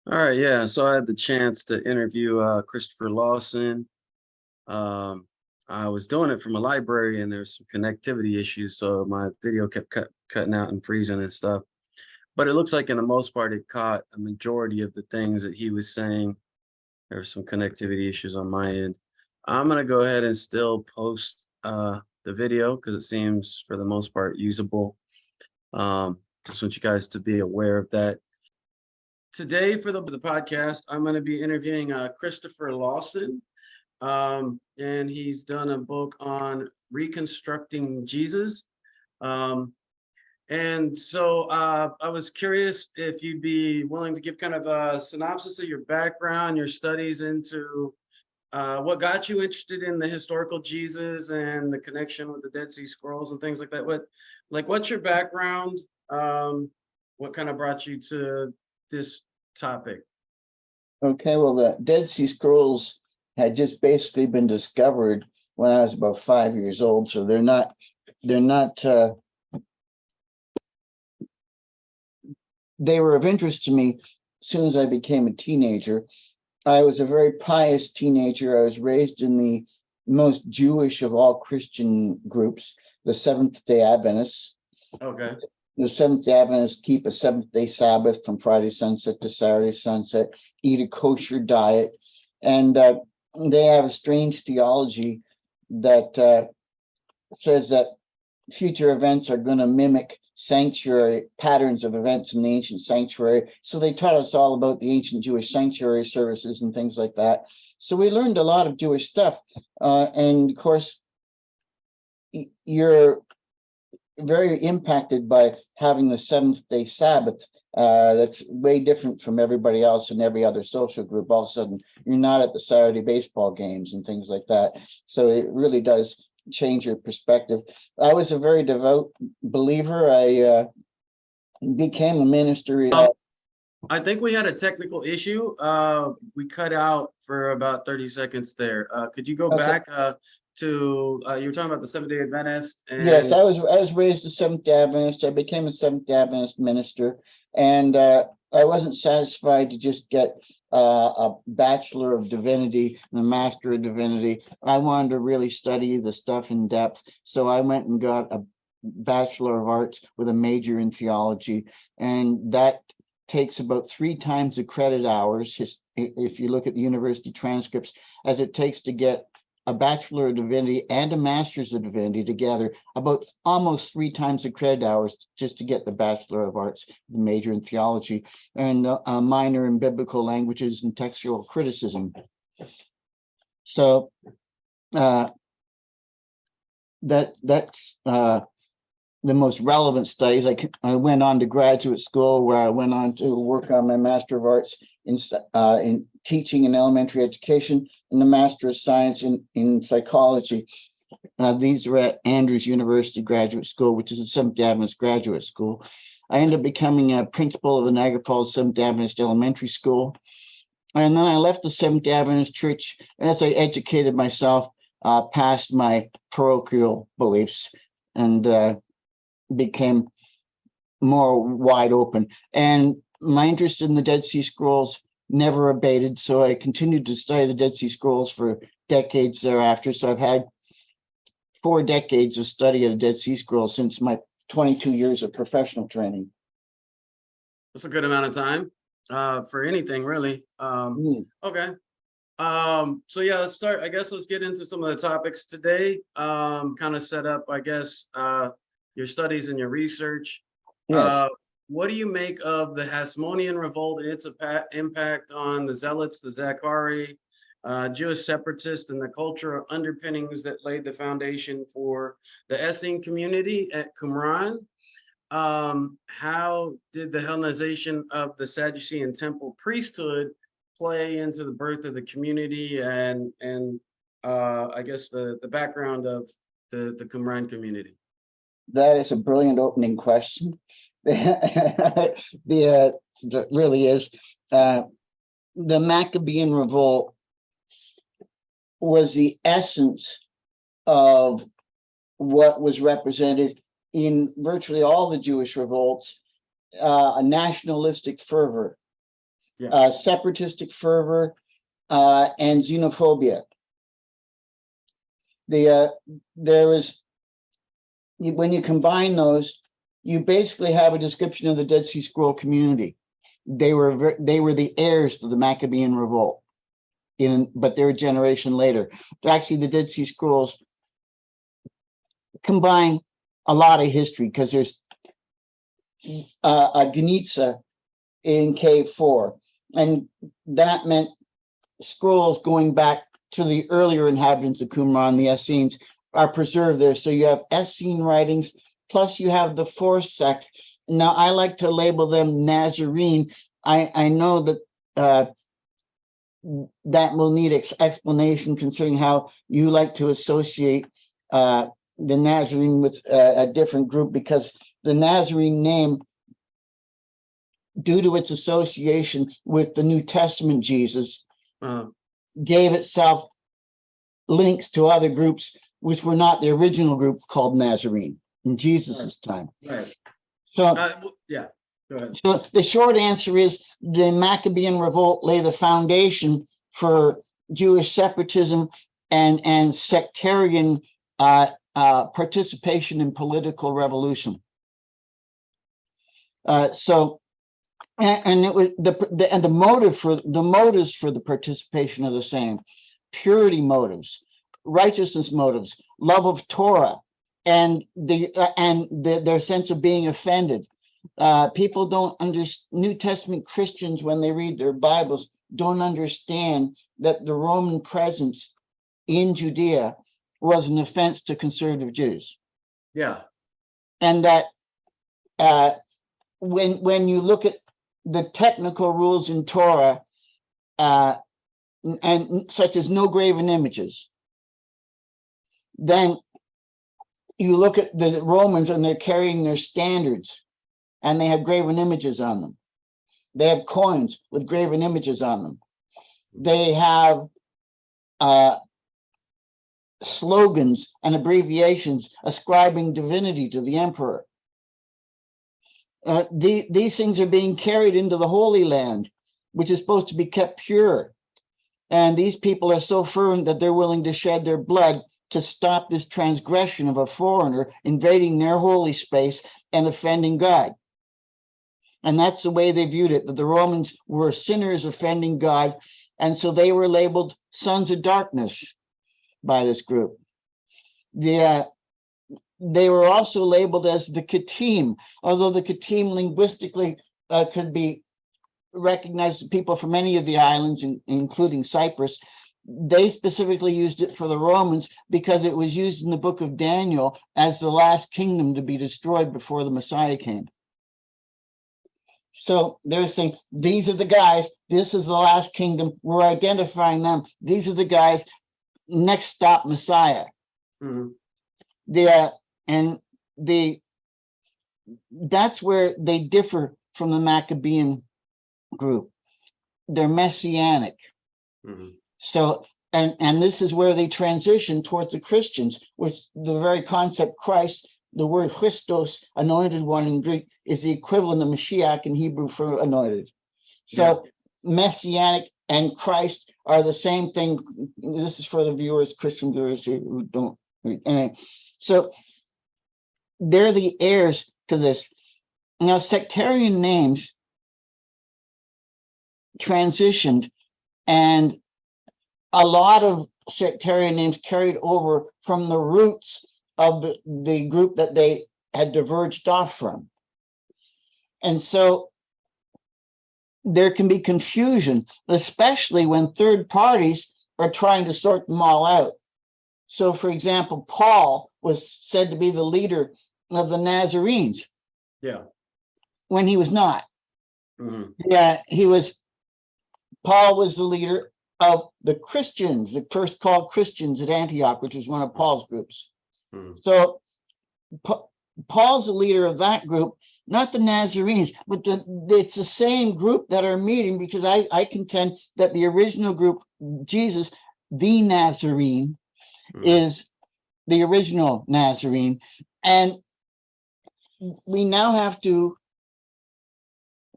All right, yeah. So I had the chance to interview Christopher Lawson. Um, I was doing it from a library, and there's some connectivity issues, so my video kept cutting out and freezing and stuff. But it looks like, in the most part, it caught a majority of the things that he was saying. There were some connectivity issues on my end. I'm gonna go ahead and still post the video because it seems, for the most part, usable. Just want you guys to be aware of that. Today, for the podcast, I'm going to be interviewing Christopher Lawson, and he's done a book on reconstructing Jesus. And so I was curious if you'd be willing to give kind of a synopsis of your background, your studies into what got you interested in the historical Jesus and the connection with the Dead Sea Scrolls and things like that. What's your background? What kind of brought you to this topic? Okay, well, the Dead Sea Scrolls had just basically been discovered when I was about 5 years old, so they're not they were of interest to me as soon as I became a teenager. I was a very pious teenager. I was raised in the most Jewish of all Christian groups, the Seventh-day Adventists. Okay. The Seventh-day Adventists keep a seventh-day Sabbath from Friday sunset to Saturday sunset, eat a kosher diet, and they have a strange theology that says that future events are going to mimic sanctuary patterns of events in the ancient sanctuary. So they taught us all about the ancient Jewish sanctuary services and things like that. So we learned a lot of Jewish stuff. And of course, you're very impacted by having the seventh-day Sabbath. That's way different from everybody else in every other social group. All of a sudden, you're not at the Saturday baseball games and things like that. So it really does change your perspective. I was a very devout believer. I became a minister. I think we had a technical issue. We cut out for about 30 seconds there. Could you go back to you were talking about the Seventh-day Adventist? Yes, I was raised a Seventh-day Adventist. I became a Seventh-day Adventist minister, and I wasn't satisfied to just get a Bachelor of Divinity and a Master of Divinity. I wanted to really study the stuff in depth, so I went and got a Bachelor of Arts with a major in theology, and that takes about 3 times the credit hours, if you look at the university transcripts, as it takes to get a Bachelor of Divinity and a Master's of Divinity together, about almost 3 times the credit hours just to get the Bachelor of Arts, the major in theology, and a minor in biblical languages and textual criticism. So that's the most relevant studies. I went on to graduate school, where I went on to work on my Master of Arts in teaching in elementary education and the Master of Science in psychology. These are at Andrews University Graduate School, which is a Seventh-day Adventist graduate school. I ended up becoming a principal of the Niagara Falls Seventh-day Adventist Elementary School. And then I left the Seventh-day Adventist Church as I educated myself past my parochial beliefs and became more wide open. And my interest in the Dead Sea Scrolls never abated, so I continued to study the Dead Sea Scrolls for decades thereafter. So I've had 4 decades of study of the Dead Sea Scrolls since my 22 years of professional training. That's a good amount of time for anything, really. Okay. So yeah, let's start. I guess let's get into some of the topics today. Kind of set up, I guess, your studies and your research. Yes. What do you make of the Hasmonean revolt and its impact on the Zealots, the Zachari, Jewish separatists, and the cultural underpinnings that laid the foundation for the Essene community at Qumran? How did the Hellenization of the Sadducean temple priesthood play into the birth of the community and I guess the background of the Qumran community? That is a brilliant opening question. Really is. The Maccabean revolt was the essence of what was represented in virtually all the Jewish revolts, a nationalistic fervor. separatistic fervor, and xenophobia. When you combine those, you basically have a description of the Dead Sea Scroll community. They were the heirs to the Maccabean revolt, but they're a generation later. Actually, the Dead Sea Scrolls combine a lot of history because there's a Genitsa in K4, and that meant scrolls going back to the earlier inhabitants of Qumran, the Essenes, are preserved there. So you have Essene writings, plus you have the fourth sect. Now, I like to label them Nazarene. I know that that will need explanation concerning how you like to associate the Nazarene with a different group, because the Nazarene name, due to its association with the New Testament Jesus, gave itself links to other groups which were not the original group called Nazarene in Jesus's time. Right. So, yeah, go ahead. So the short answer is the Maccabean revolt lay the foundation for Jewish separatism and sectarian participation in political revolution. And it was the motives for the participation are the same: purity motives, righteousness motives, love of Torah, and their sense of being offended. People don't understand. New Testament Christians, when they read their Bibles, don't understand that the Roman presence in Judea was an offense to conservative Jews. Yeah, and that when you look at the technical rules in Torah, and such as no graven images, then you look at the Romans and they're carrying their standards, and they have graven images on them. They have coins with graven images on them. They have slogans and abbreviations ascribing divinity to the emperor. These things are being carried into the Holy Land, which is supposed to be kept pure. And these people are so firm that they're willing to shed their blood to stop this transgression of a foreigner invading their holy space and offending God. And that's the way they viewed it, that the Romans were sinners offending God. And so they were labeled sons of darkness by this group. They were also labeled as the Kittim, although the Kittim linguistically could be recognized as people from any of the islands, including Cyprus. They specifically used it for the Romans because it was used in the book of Daniel as the last kingdom to be destroyed before the Messiah came. So they're saying, these are the guys, this is the last kingdom, we're identifying them. These are the guys, next stop, Messiah. Mm-hmm. That's where they differ from the Maccabean group. They're messianic. Mm-hmm. So, and this is where they transition towards the Christians, which the very concept Christ, the word Christos, anointed one in Greek, is the equivalent of Mashiach in Hebrew for anointed. So messianic and Christ are the same thing. This is for the viewers, Christian viewers who don't read. Anyway, so they're the heirs to this. Now, sectarian names transitioned, and a lot of sectarian names carried over from the roots of the group that they had diverged off from. And so there can be confusion, especially when third parties are trying to sort them all out. So, for example, Paul was said to be the leader of the Nazarenes. Yeah. When he was not. Mm-hmm. Yeah, Paul was the leader of the Christians, the first called Christians at Antioch, which was one of Paul's groups. Mm-hmm. So Paul's the leader of that group, not the Nazarenes, but it's the same group that are meeting, because I contend that the original group, Jesus, the Nazarene, is the original Nazarene. And we now have to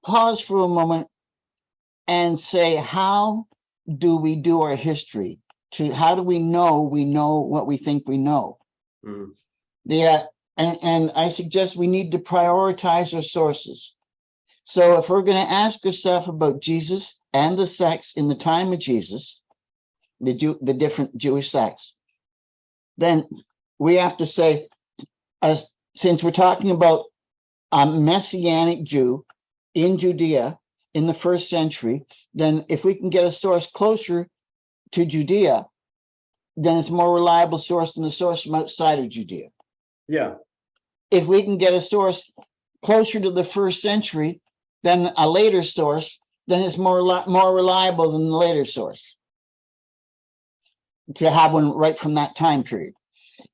pause for a moment and say, how do we do our history? How do we know what we think we know? Mm. And I suggest we need to prioritize our sources. So if we're going to ask ourselves about Jesus and the sects in the time of Jesus, the different Jewish sects, then we have to say, since we're talking about a Messianic Jew in Judea in the 1st century, then if we can get a source closer to Judea, then it's a more reliable source than the source from outside of Judea. Yeah. If we can get a source closer to the 1st century than a later source, then it's more reliable than the later source to have one right from that time period.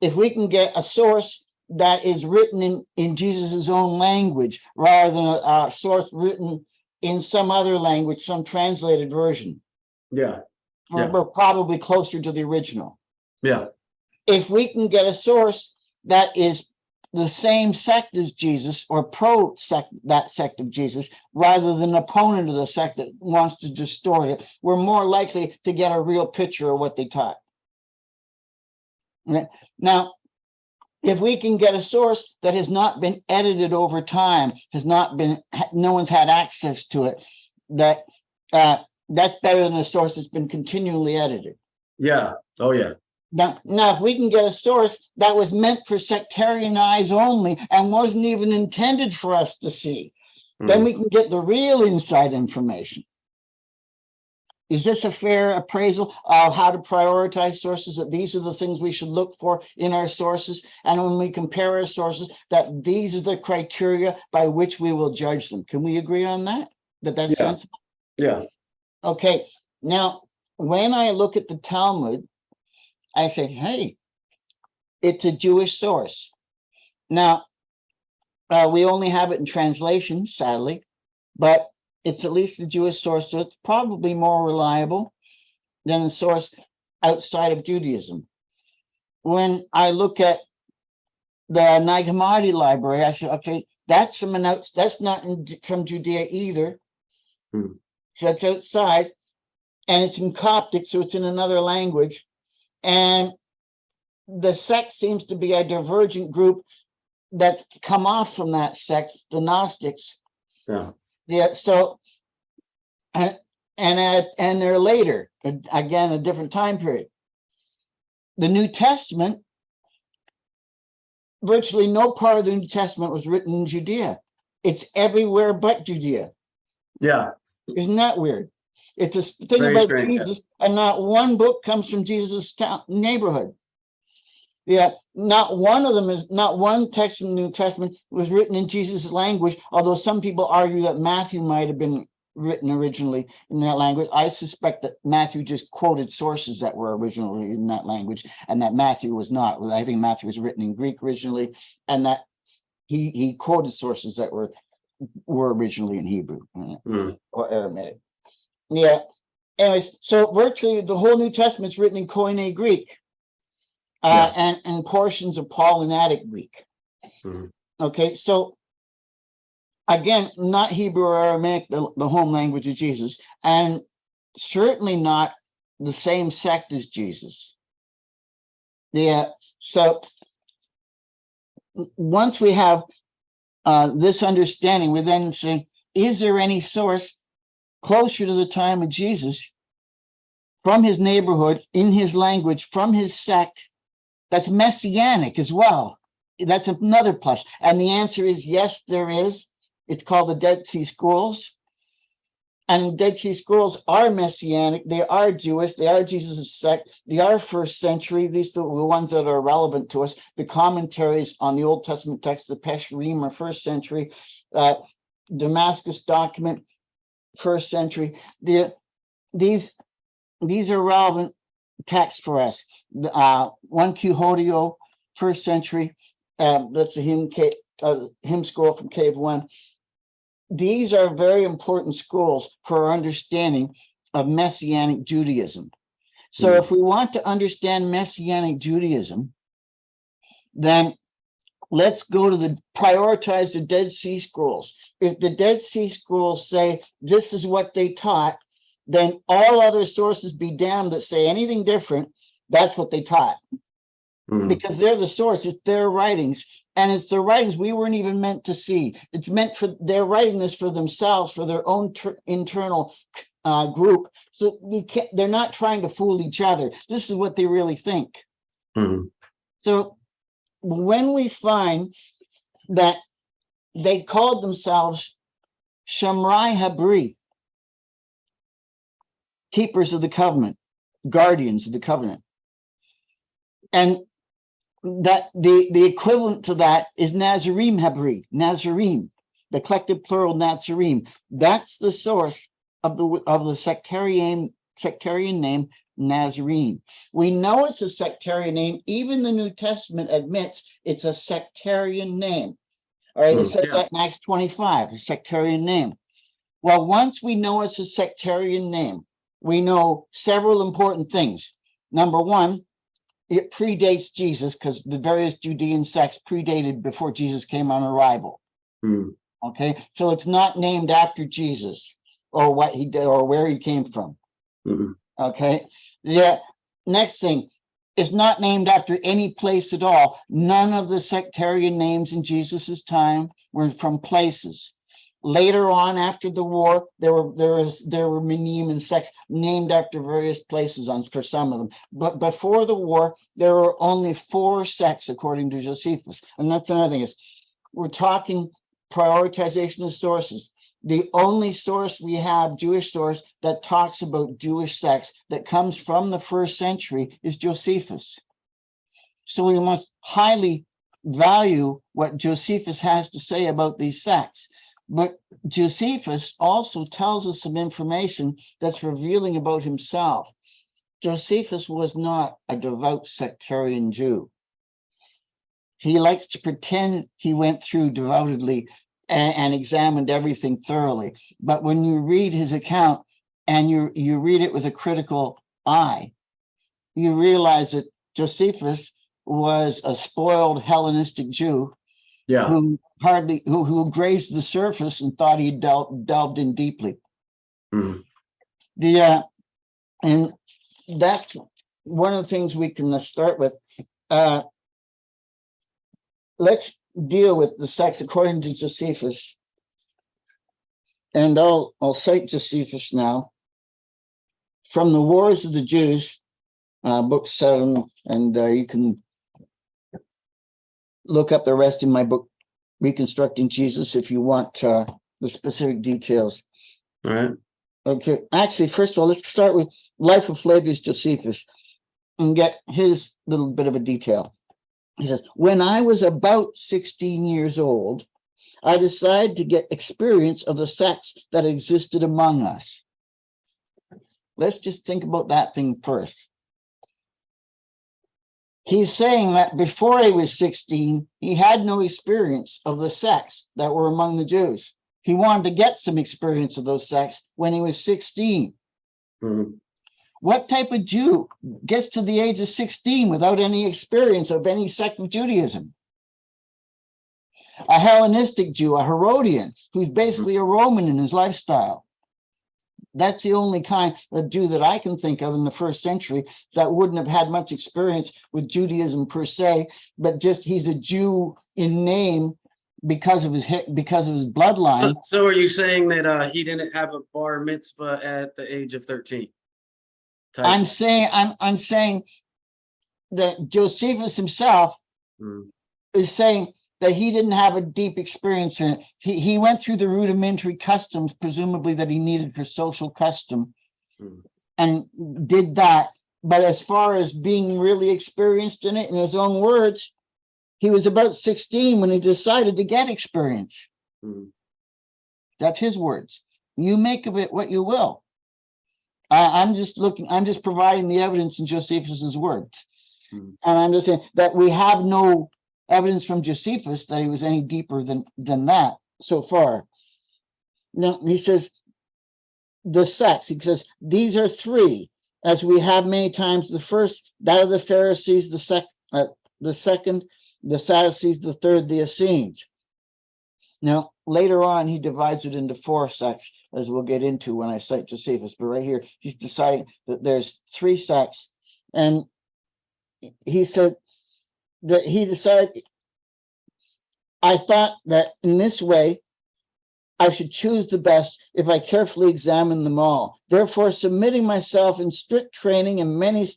If we can get a source that is written in Jesus's own language rather than a source written in some other language, some translated version, we're probably closer to the original. Yeah. If we can get a source that is the same sect as Jesus or pro-sect, that sect of Jesus, rather than an opponent of the sect that wants to distort it, we're more likely to get a real picture of what they taught. Now, if we can get a source that has not been edited over time, no one's had access to it, that's better than a source that's been continually edited. Yeah. Oh, yeah. Now, if we can get a source that was meant for sectarian eyes only and wasn't even intended for us to see, then we can get the real inside information. Is this a fair appraisal of how to prioritize sources, that these are the things we should look for in our sources? And when we compare our sources, that these are the criteria by which we will judge them. Can we agree on that? That's sensible? Yeah. Okay. Now, when I look at the Talmud, I say, hey, it's a Jewish source. Now, we only have it in translation, sadly, but it's at least a Jewish source, so it's probably more reliable than a source outside of Judaism. When I look at the Nag Hammadi library, I say, okay, that's not from Judea either. So that's outside, and it's in Coptic, so it's in another language. And the sect seems to be a divergent group that's come off from that sect, the Gnostics. Yeah. So, and they're later, again, a different time period. The New Testament, virtually no part of the New Testament was written in Judea. It's everywhere but Judea. Yeah. Isn't that weird? It's a thing Very about strange, Jesus, and not one book comes from Jesus' neighborhood. Yeah, not one text in the New Testament was written in Jesus' language, although some people argue that Matthew might have been written originally in that language. I suspect that Matthew just quoted sources that were originally in that language, and that Matthew was not. I think Matthew was written in Greek originally, and that he quoted sources that were originally in Hebrew or Aramaic. Yeah. Anyways, so virtually the whole New Testament is written in Koine Greek. And portions of Pauline-influenced Greek. Okay, so again, not Hebrew or Aramaic, the home language of Jesus, and certainly not the same sect as Jesus. Yeah, so once we have this understanding, we then say, is there any source closer to the time of Jesus from his neighborhood, in his language, from his sect, that's messianic as well? That's another plus. And the answer is yes, there is. It's called the Dead Sea Scrolls. And Dead Sea Scrolls are messianic. They are Jewish. They are Jesus' sect. They are 1st century. These are the ones that are relevant to us. The commentaries on the Old Testament text, the Pesherim, are 1st century. Damascus document, 1st century. These are relevant texts for us. 1Q Hodeo, 1st century. That's a hymn scroll from Cave 1. These are very important scrolls for our understanding of Messianic Judaism. So if we want to understand Messianic Judaism, then let's go to prioritize the Dead Sea Scrolls. If the Dead Sea Scrolls say this is what they taught, then all other sources be damned that say anything different. That's what they taught. Because they're the source, it's their writings, and it's their writings we weren't even meant to see. It's meant for, they're writing this for themselves, for their own internal group. So you can't, they're not trying to fool each other. This is what they really think. So when we find that they called themselves Shamrai Habri, keepers of the covenant, guardians of the covenant, and that the equivalent to that is Nazarene Habri, Nazarene, the collective plural Nazarene. That's the source of the sectarian name Nazarene. We know it's a sectarian name. Even the New Testament admits it's a sectarian name. All right, it says that in Acts 25, a sectarian name. Well, once we know it's a sectarian name, we know several important things. Number one, it predates Jesus, because the various Judean sects predated before Jesus came on arrival. Okay, so it's not named after Jesus or what he did or where he came from. Okay, the next thing, it's not named after any place at all. None of the sectarian names in Jesus's time were from places. Later on, after the war, there were minim and sects named after various places for some of them. But before the war, there were only 4 sects, according to Josephus. And that's another thing, is we're talking prioritization of sources. The only source we have, Jewish source, that talks about Jewish sects that comes from the 1st century is Josephus. So we must highly value what Josephus has to say about these sects. But Josephus also tells us some information that's revealing about himself. Josephus was not a devout sectarian Jew. He likes to pretend he went through devoutedly and examined everything thoroughly. But when you read his account and you read it with a critical eye, you realize that Josephus was a spoiled Hellenistic Jew who grazed the surface and thought he delved in deeply. And that's one of the things we can start with. Let's deal with the sects according to Josephus, and I'll cite Josephus now from the Wars of the Jews, book 7, and you can look up the rest in my book, Reconstructing Jesus, if you want the specific details. All right. Okay. Actually, first of all, let's start with Life of Flavius Josephus and get his little bit of a detail. He says, when I was about 16 years old, I decided to get experience of the sects that existed among us. Let's just think about that thing first. He's saying that before he was 16, he had no experience of the sects that were among the Jews. He wanted to get some experience of those sects when he was 16. What type of Jew gets to the age of 16 without any experience of any sect of Judaism? A Hellenistic Jew, a Herodian, who's basically a Roman in his lifestyle. That's the only kind of Jew that I can think of in the 1st century that wouldn't have had much experience with Judaism per se, but just he's a Jew in name because of his bloodline. So are you saying that he didn't have a bar mitzvah at the age of 13? I'm saying that Josephus himself is saying that he didn't have a deep experience in it. He went through the rudimentary customs, presumably that he needed for social custom, and did that. But as far as being really experienced in it, in his own words, he was about 16 when he decided to get experience. That's his words. You make of it what you will. I'm just providing the evidence in Josephus's words. And I'm just saying that we have no evidence from Josephus that he was any deeper than that so far. Now, he says, the sects, he says, these are 3, as we have many times. The first, that of the Pharisees, the second, the Sadducees, the third, the Essenes. Now, later on, he divides it into 4 sects, as we'll get into when I cite Josephus. But right here, he's deciding that there's 3 sects. And he said that he decided, I thought that in this way, I should choose the best if I carefully examine them all. Therefore, submitting myself in strict training and many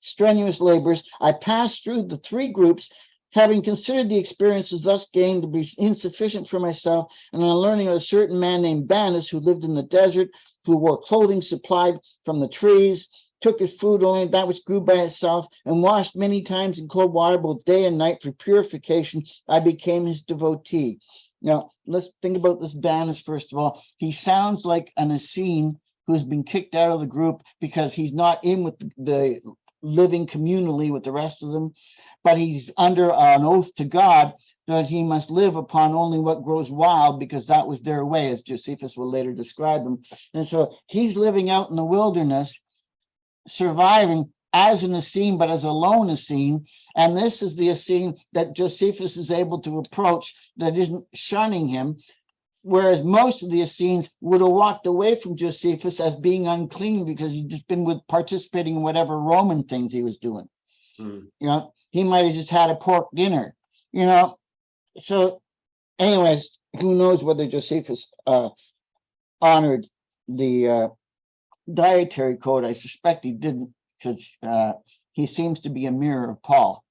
strenuous labors, I passed through the 3 groups, having considered the experiences thus gained to be insufficient for myself, and on learning of a certain man named Banus who lived in the desert, who wore clothing supplied from the trees, took his food only that which grew by itself, and washed many times in cold water both day and night for purification, I became his devotee. Now, let's think about this Banus first of all. He sounds like an Essene who's been kicked out of the group because he's not in with the living communally with the rest of them, but he's under an oath to God that he must live upon only what grows wild, because that was their way, as Josephus will later describe them. And so he's living out in the wilderness, surviving as an Essene, but as a lone Essene. And this is the Essene that Josephus is able to approach, that isn't shunning him, whereas most of the Essenes would have walked away from Josephus as being unclean because he'd just been with participating in whatever Roman things he was doing. You know, he might have just had a pork dinner, you know. So anyways, who knows whether Josephus honored the dietary code. I suspect he didn't, because he seems to be a mirror of Paul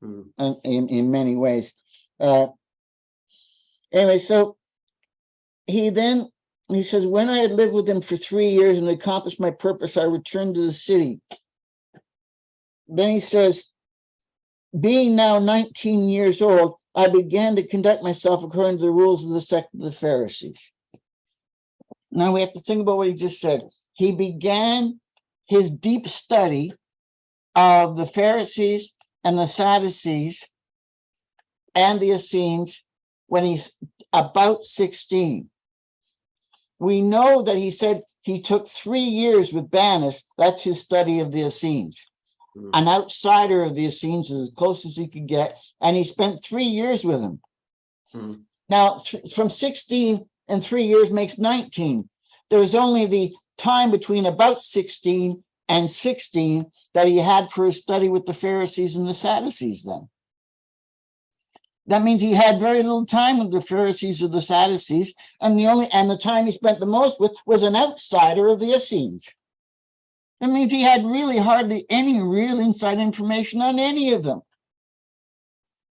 in many ways. Anyway, so he says, when I had lived with him for 3 years and accomplished my purpose, I returned to the city. Then he says, being now 19 years old, I began to conduct myself according to the rules of the sect of the Pharisees. Now we have to think about what he just said. He began his deep study of the Pharisees and the Sadducees and the Essenes when he's about 16. We know that he said he took 3 years with Banus. That's his study of the Essenes. An outsider of the Essenes, as close as he could get, and he spent 3 years with him. Now, from 16 and 3 years makes 19. There's only the time between about 16 and 16 that he had for his study with the Pharisees and the Sadducees then. That means he had very little time with the Pharisees or the Sadducees, and the time he spent the most with was an outsider of the Essenes. That means he had really hardly any real inside information on any of them.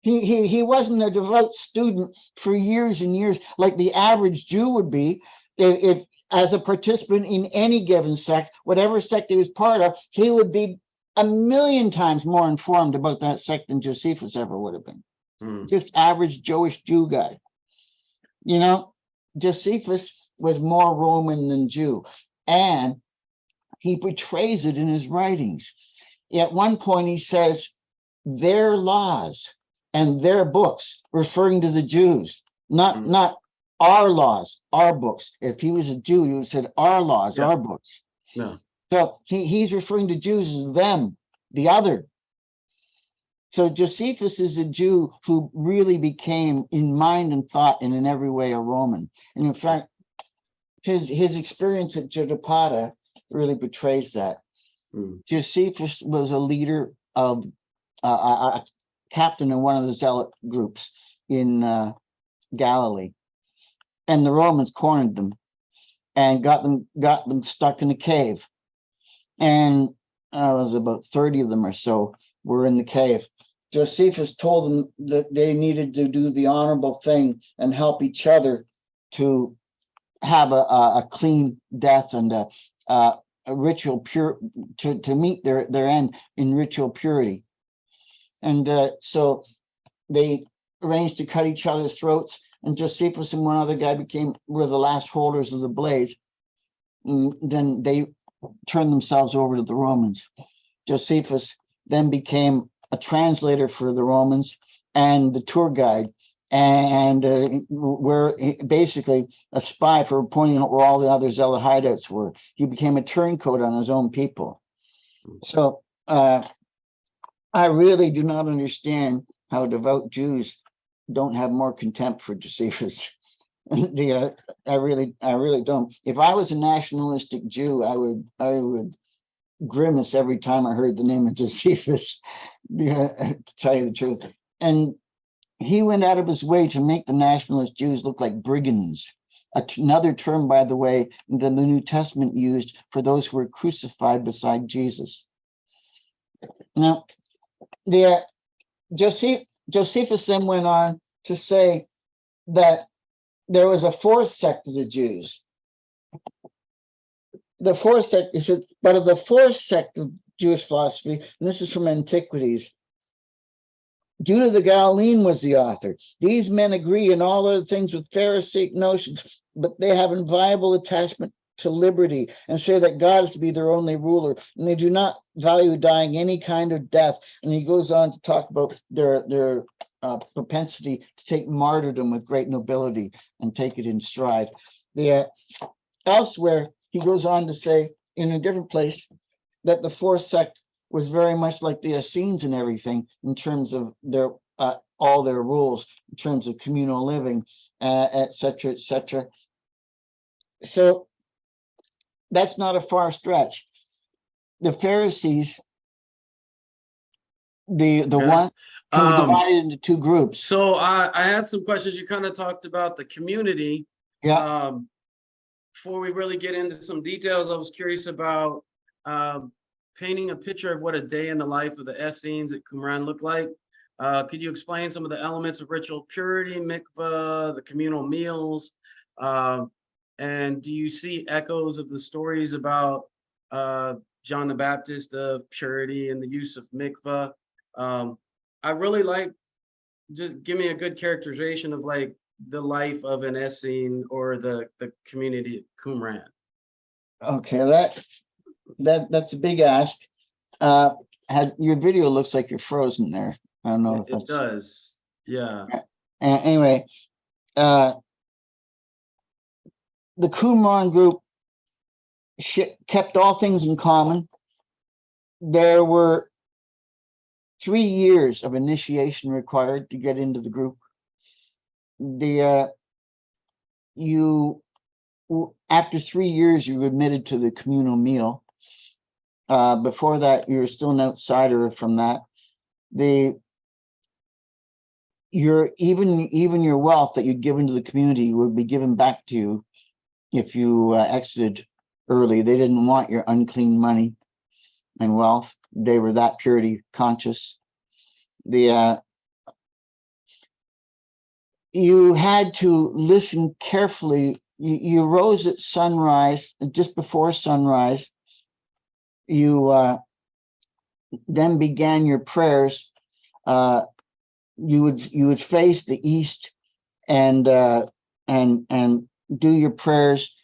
He wasn't a devout student for years and years like the average Jew would be if as a participant in any given sect, whatever sect he was part of, he would be 1,000,000 times more informed about that sect than Josephus ever would have been. Just average Jewish Jew guy. You know, Josephus was more Roman than Jew, and he portrays it in his writings. At one point he says, their laws and their books, referring to the Jews, not our laws, our books. If he was a Jew, he would have said our laws, our books. So he's referring to Jews as them, the other. So Josephus is a Jew who really became, in mind and thought and in every way, a Roman. And in fact, his experience at Jotapata really betrays that. Josephus was a leader of a captain in one of the zealot groups in Galilee, and the Romans cornered them and got them stuck in a cave. And it was about 30 of them or so were in the cave. Josephus told them that they needed to do the honorable thing and help each other to have a clean death and a ritual pure to meet their end in ritual purity. And so they arranged to cut each other's throats, and Josephus and one other guy were the last holders of the blades. And then they turned themselves over to the Romans. Josephus then became a translator for the Romans and the tour guide, and were basically a spy for pointing out where all the other zealot hideouts were. He became a turncoat on his own people. So I really do not understand how devout Jews don't have more contempt for Josephus. I really don't. If I was a nationalistic Jew, I would grimace every time I heard the name of Josephus, to tell you the truth. And he went out of his way to make the nationalist Jews look like brigands. Another term, by the way, that the New Testament used for those who were crucified beside Jesus. Now, Josephus then went on to say that there was a fourth sect of the Jews. The fourth sect, he said, but of the fourth sect of Jewish philosophy, and this is from Antiquities, Judah the Galilean was the author. These men agree in all other things with Pharisaic notions, but they have inviolable attachment to liberty and say that God is to be their only ruler, and they do not value dying any kind of death. And he goes on to talk about their propensity to take martyrdom with great nobility and take it in stride. Elsewhere, he goes on to say in a different place that the fourth sect was very much like the Essenes and everything in terms of their all their rules, in terms of communal living, etc., etc. So that's not a far stretch. The Pharisees, the one who were divided into two groups. So I had some questions. You kind of talked about the community. Yeah. Before we really get into some details, I was curious about painting a picture of what a day in the life of the Essenes at Qumran looked like. Could you explain some of the elements of ritual purity, mikvah, the communal meals? And do you see echoes of the stories about John the Baptist of purity and the use of mikvah? I really like, just give me a good characterization of like the life of an Essene or the community at Qumran. Okay, that's a big ask. Your video looks like you're frozen there. I don't know if it does. Yeah. Anyway, the Qumran group kept all things in common. There were 3 years of initiation required to get into the group. After 3 years, you were admitted to the communal meal. Before that, you're still an outsider from that. Even your wealth that you'd given to the community would be given back to you if you exited early. They didn't want your unclean money and wealth. They were that purity conscious. You had to listen carefully. You rose at sunrise, just before sunrise. You then began your prayers. You would face the east and do your prayers,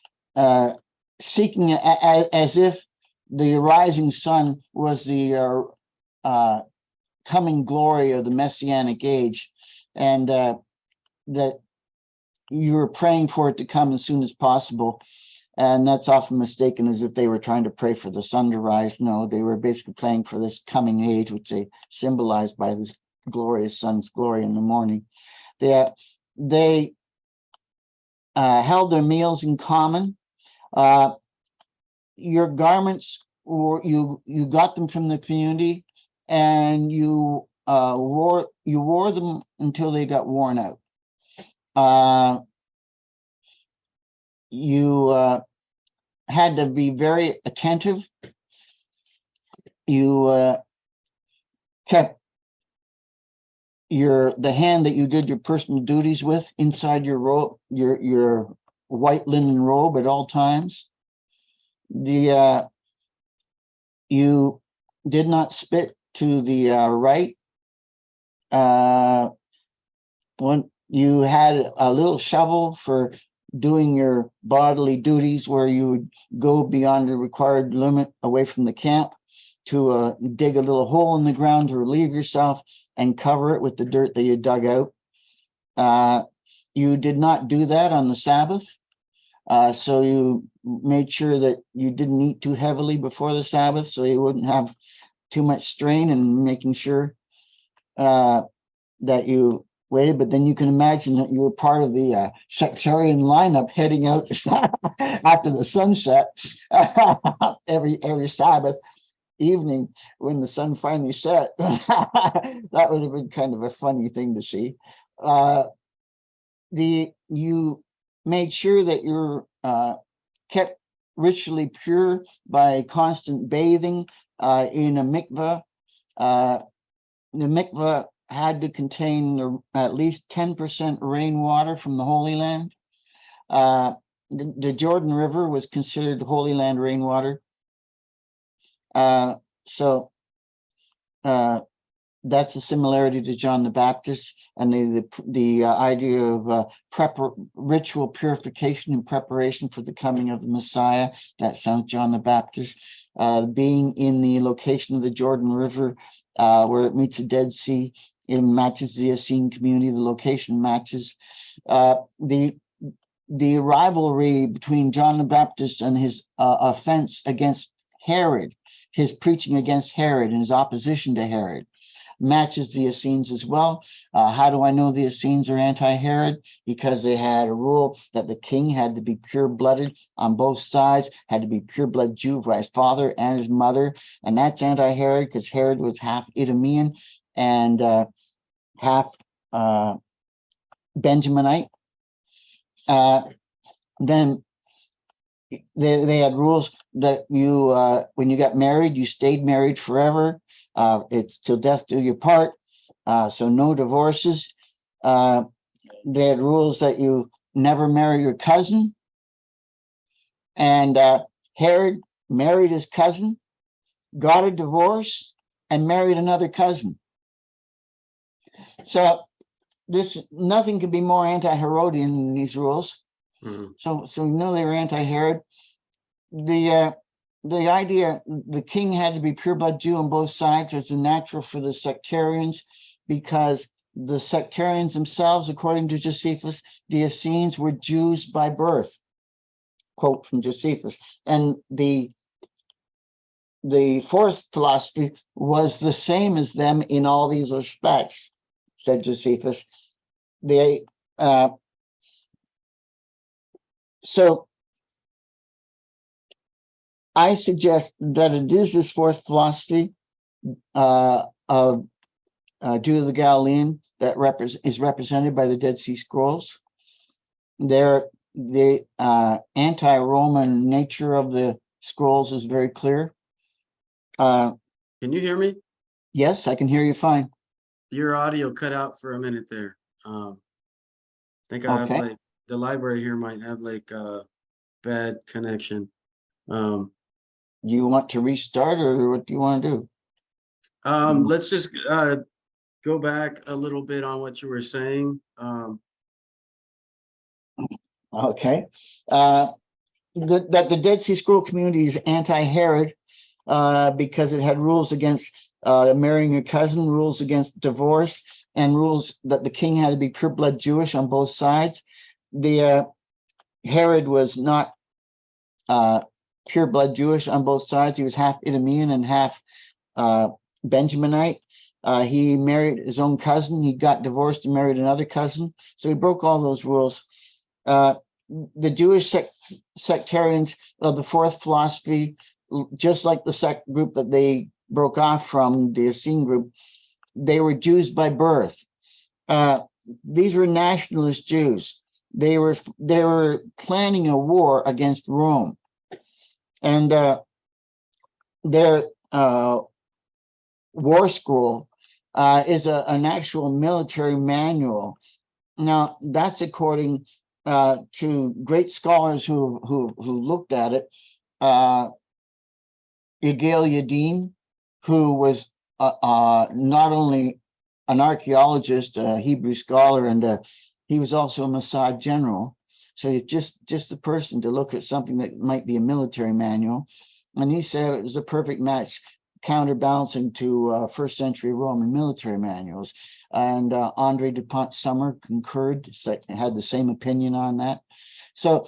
seeking as if the rising sun was the coming glory of the Messianic age, and that you were praying for it to come as soon as possible. And that's often mistaken as if they were trying to pray for the sun to rise. No, they were basically praying for this coming age, which they symbolized by this glorious sun's glory in the morning. They held their meals in common. Your garments, you got them from the community, and you wore them until they got worn out. You had to be very attentive. You kept the hand that you did your personal duties with inside your robe, your white linen robe at all times. You did not spit to the right. When you had a little shovel for doing your bodily duties, where you would go beyond the required limit away from the camp to dig a little hole in the ground to relieve yourself and cover it with the dirt that you dug out. You did not do that on the Sabbath. So you made sure that you didn't eat too heavily before the Sabbath, so you wouldn't have too much strain, and making sure that you waited, but then you can imagine that you were part of the sectarian lineup heading out after the sunset every Sabbath evening when the sun finally set. That would have been kind of a funny thing to see. You made sure that you're kept ritually pure by constant bathing in a mikveh. The mikveh had to contain at least 10% rainwater from the Holy Land. The Jordan River was considered Holy Land rainwater. So that's a similarity to John the Baptist and the idea of ritual purification in preparation for the coming of the Messiah. That sounds John the Baptist. Being in the location of the Jordan River where it meets the Dead Sea, it matches the Essene community. The location matches. The rivalry between John the Baptist and his offense against Herod, his preaching against Herod and his opposition to Herod, matches the Essenes as well. How do I know the Essenes are anti-Herod? Because they had a rule that the king had to be pure-blooded on both sides, had to be pure-blood Jew by his father and his mother, and that's anti-Herod because Herod was half Idumean and half Benjaminite. Then they had rules that you when you got married, you stayed married forever. It's till death do you part. So no divorces. They had rules that you never marry your cousin. And Herod married his cousin, got a divorce, and married another cousin. So nothing could be more anti-Herodian than these rules. Mm-hmm. So we know they were anti-Herod. The idea the king had to be pure-blood Jew on both sides was natural for the sectarians, because the sectarians themselves, according to Josephus, the Essenes were Jews by birth. Quote from Josephus. And the fourth philosophy was the same as them in all these respects, said Josephus. So I suggest that it is this fourth philosophy of Judah the Galilean that is represented by the Dead Sea Scrolls. The anti-Roman nature of the scrolls is very clear. Can you hear me? Yes, I can hear you fine. Your audio cut out for a minute there. I think I have like the library here might have like a bad connection. Do you want to restart, or what do you want to do? Let's just go back a little bit on what you were saying. Okay. That the Dead Sea Scroll community is anti-Herod because it had rules against marrying a cousin, rules against divorce, and rules that the king had to be pure-blood Jewish on both sides. The Herod was not pure-blood Jewish on both sides. He was half Idumean and half Benjaminite. He married his own cousin. He got divorced and married another cousin. So he broke all those rules. The Jewish sectarians of the fourth philosophy, just like the sect group that they broke off from, the Essene group, they were Jews by birth. These were nationalist Jews. They were planning a war against Rome, and their war scroll is an actual military manual. Now that's according to great scholars who looked at it. Giehl, who was not only an archaeologist, a Hebrew scholar, and he was also a Mossad general. So he's just the person to look at something that might be a military manual. And he said it was a perfect match, counterbalancing to first century Roman military manuals. And Andre Dupont Summer concurred, had the same opinion on that. So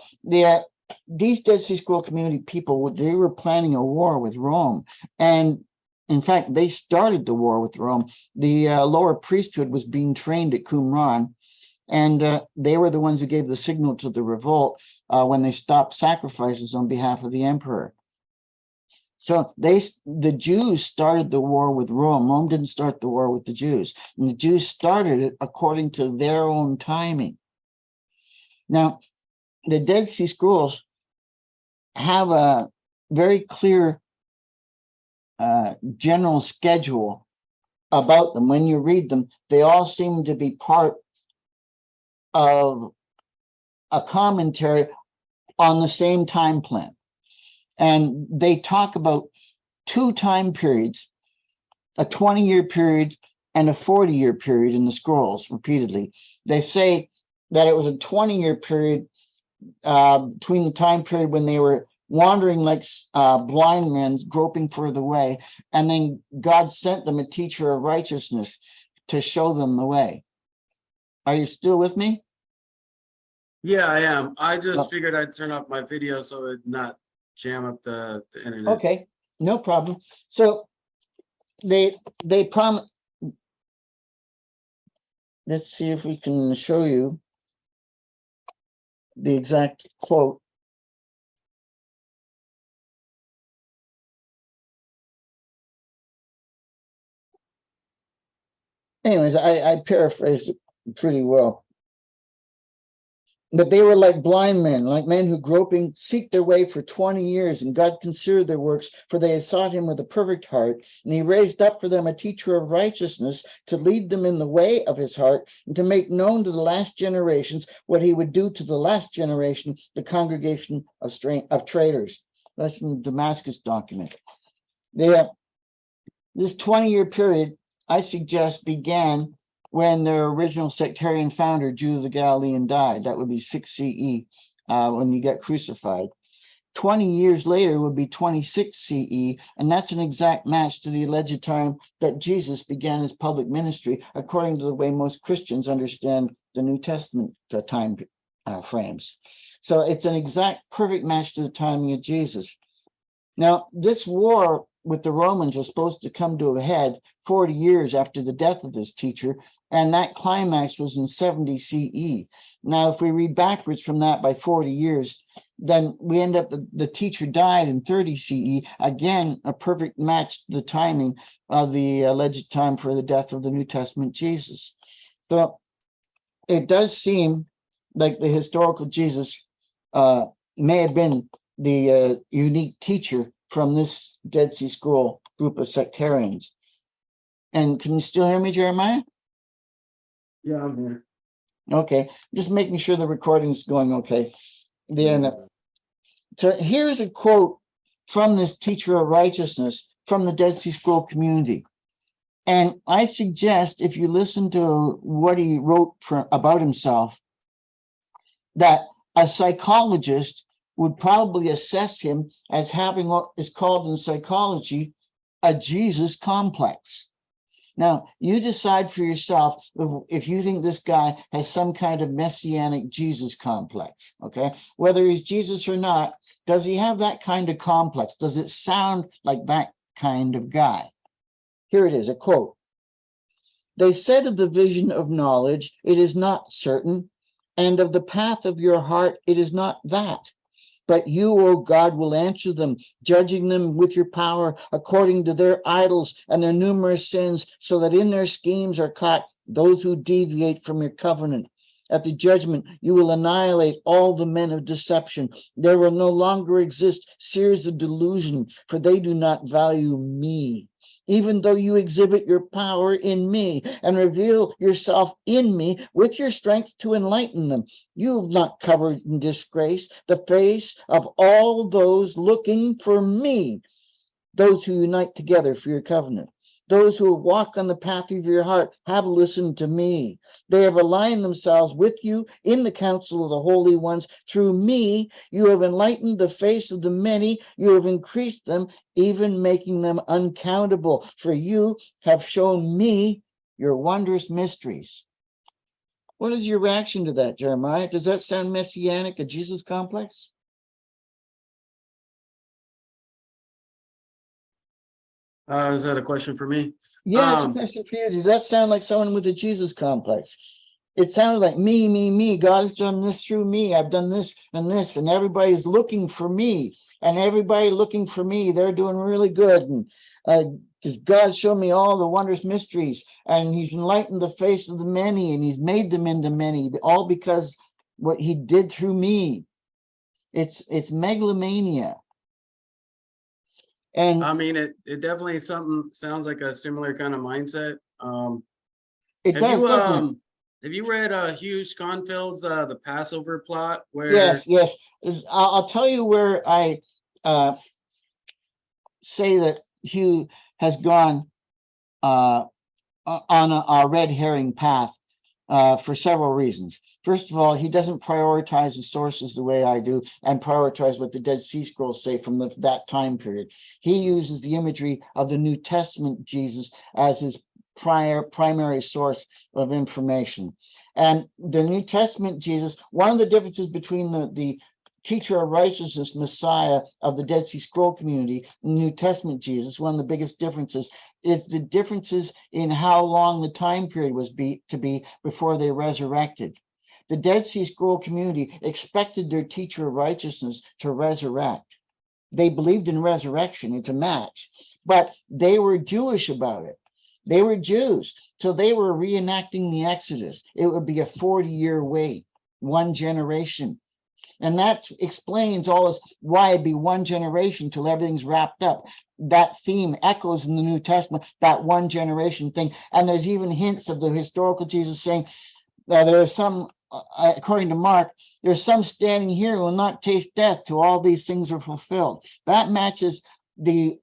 these Dead Sea Scroll community people, they were planning a war with Rome. And In fact, they started the war with Rome. The lower priesthood was being trained at Qumran, and they were the ones who gave the signal to the revolt when they stopped sacrifices on behalf of the emperor. So the Jews started the war with Rome. Rome didn't start the war with the Jews. And the Jews started it according to their own timing. Now, the Dead Sea Scrolls have a very clear general schedule about them. When you read them, they all seem to be part of a commentary on the same time plan. And they talk about two time periods, a 20-year period and a 40-year period in the scrolls repeatedly. They say that it was a 20-year period between the time period when they were wandering like blind men, groping for the way, and then God sent them a teacher of righteousness to show them the way. Are you still with me? Yeah, I am. I just figured I'd turn off my video so it not jam up the internet. Okay, no problem. So they promise. Let's see if we can show you the exact quote. Anyways, I paraphrased it pretty well. But they were like blind men, like men who groping seek their way for 20 years, and God considered their works, for they had sought him with a perfect heart. And he raised up for them a teacher of righteousness to lead them in the way of his heart, and to make known to the last generations what he would do to the last generation, the congregation of traitors. That's from the Damascus document. This 20-year period, I suggest, began when their original sectarian founder, Judah the Galilean, died. That would be 6 CE, when he got crucified. 20 years later would be 26 CE, and that's an exact match to the alleged time that Jesus began his public ministry, according to the way most Christians understand the New Testament time frames. So it's an exact perfect match to the timing of Jesus. Now, this war with the Romans was supposed to come to a head 40 years after the death of this teacher, and that climax was in 70 CE. Now, if we read backwards from that by 40 years, then we end up, the teacher died in 30 CE, again, a perfect match to the timing of the alleged time for the death of the New Testament Jesus. So it does seem like the historical Jesus may have been the unique teacher from this Dead Sea Scroll group of sectarians. And can you still hear me, Jeremiah? Yeah, I'm here. Okay, just making sure the recording is going okay. So here's a quote from this teacher of righteousness from the Dead Sea Scroll community. And I suggest, if you listen to what he wrote about himself, that a psychologist would probably assess him as having what is called in psychology a Jesus complex. Now, you decide for yourself if you think this guy has some kind of Messianic Jesus complex, okay? Whether he's Jesus or not, does he have that kind of complex? Does it sound like that kind of guy? Here it is, a quote. They said of the vision of knowledge, it is not certain, and of the path of your heart, it is not that. But you, O God, will answer them, judging them with your power according to their idols and their numerous sins, so that in their schemes are caught those who deviate from your covenant. At the judgment, you will annihilate all the men of deception. There will no longer exist seers of delusion, for they do not value me. Even though you exhibit your power in me and reveal yourself in me with your strength to enlighten them, you have not covered in disgrace the face of all those looking for me, those who unite together for your covenant. Those who walk on the path of your heart have listened to me. They have aligned themselves with you in the council of the holy ones. Through me, you have enlightened the face of the many. You have increased them, even making them uncountable. For you have shown me your wondrous mysteries. What is your reaction to that, Jeremiah? Does that sound messianic, a Jesus complex? Is that a question for me? Yeah, it's a question for you. Does that sound like someone with a Jesus complex? It sounded like me. God has done this through me. I've done this, and everybody's looking for me. And everybody looking for me, they're doing really good. And God showed me all the wondrous mysteries, and he's enlightened the face of the many, and he's made them into many, all because what he did through me. It's megalomania. And I mean, it definitely sounds like a similar kind of mindset. it does, doesn't it? Have you read Hugh Schonfeld's The Passover Plot? Where Yes. I'll tell you where I say that Hugh has gone on a red herring path for several reasons. First of all, he doesn't prioritize the sources the way I do and prioritize what the Dead Sea Scrolls say from that time period. He uses the imagery of the New Testament Jesus as his primary source of information. And the New Testament Jesus, one of the differences between the teacher of righteousness, Messiah of the Dead Sea Scroll community, New Testament Jesus, one of the biggest differences is the differences in how long the time period was to be before they resurrected. The Dead Sea Scroll community expected their teacher of righteousness to resurrect. They believed in resurrection, it's a match, but they were Jewish about it. They were Jews, so they were reenacting the Exodus. It would be a 40-year wait, one generation. And that explains all this, why it'd be one generation till everything's wrapped up. That theme echoes in the New Testament, that one generation thing. And there's even hints of the historical Jesus saying that there are some, according to Mark, there's some standing here who will not taste death till all these things are fulfilled. That matches the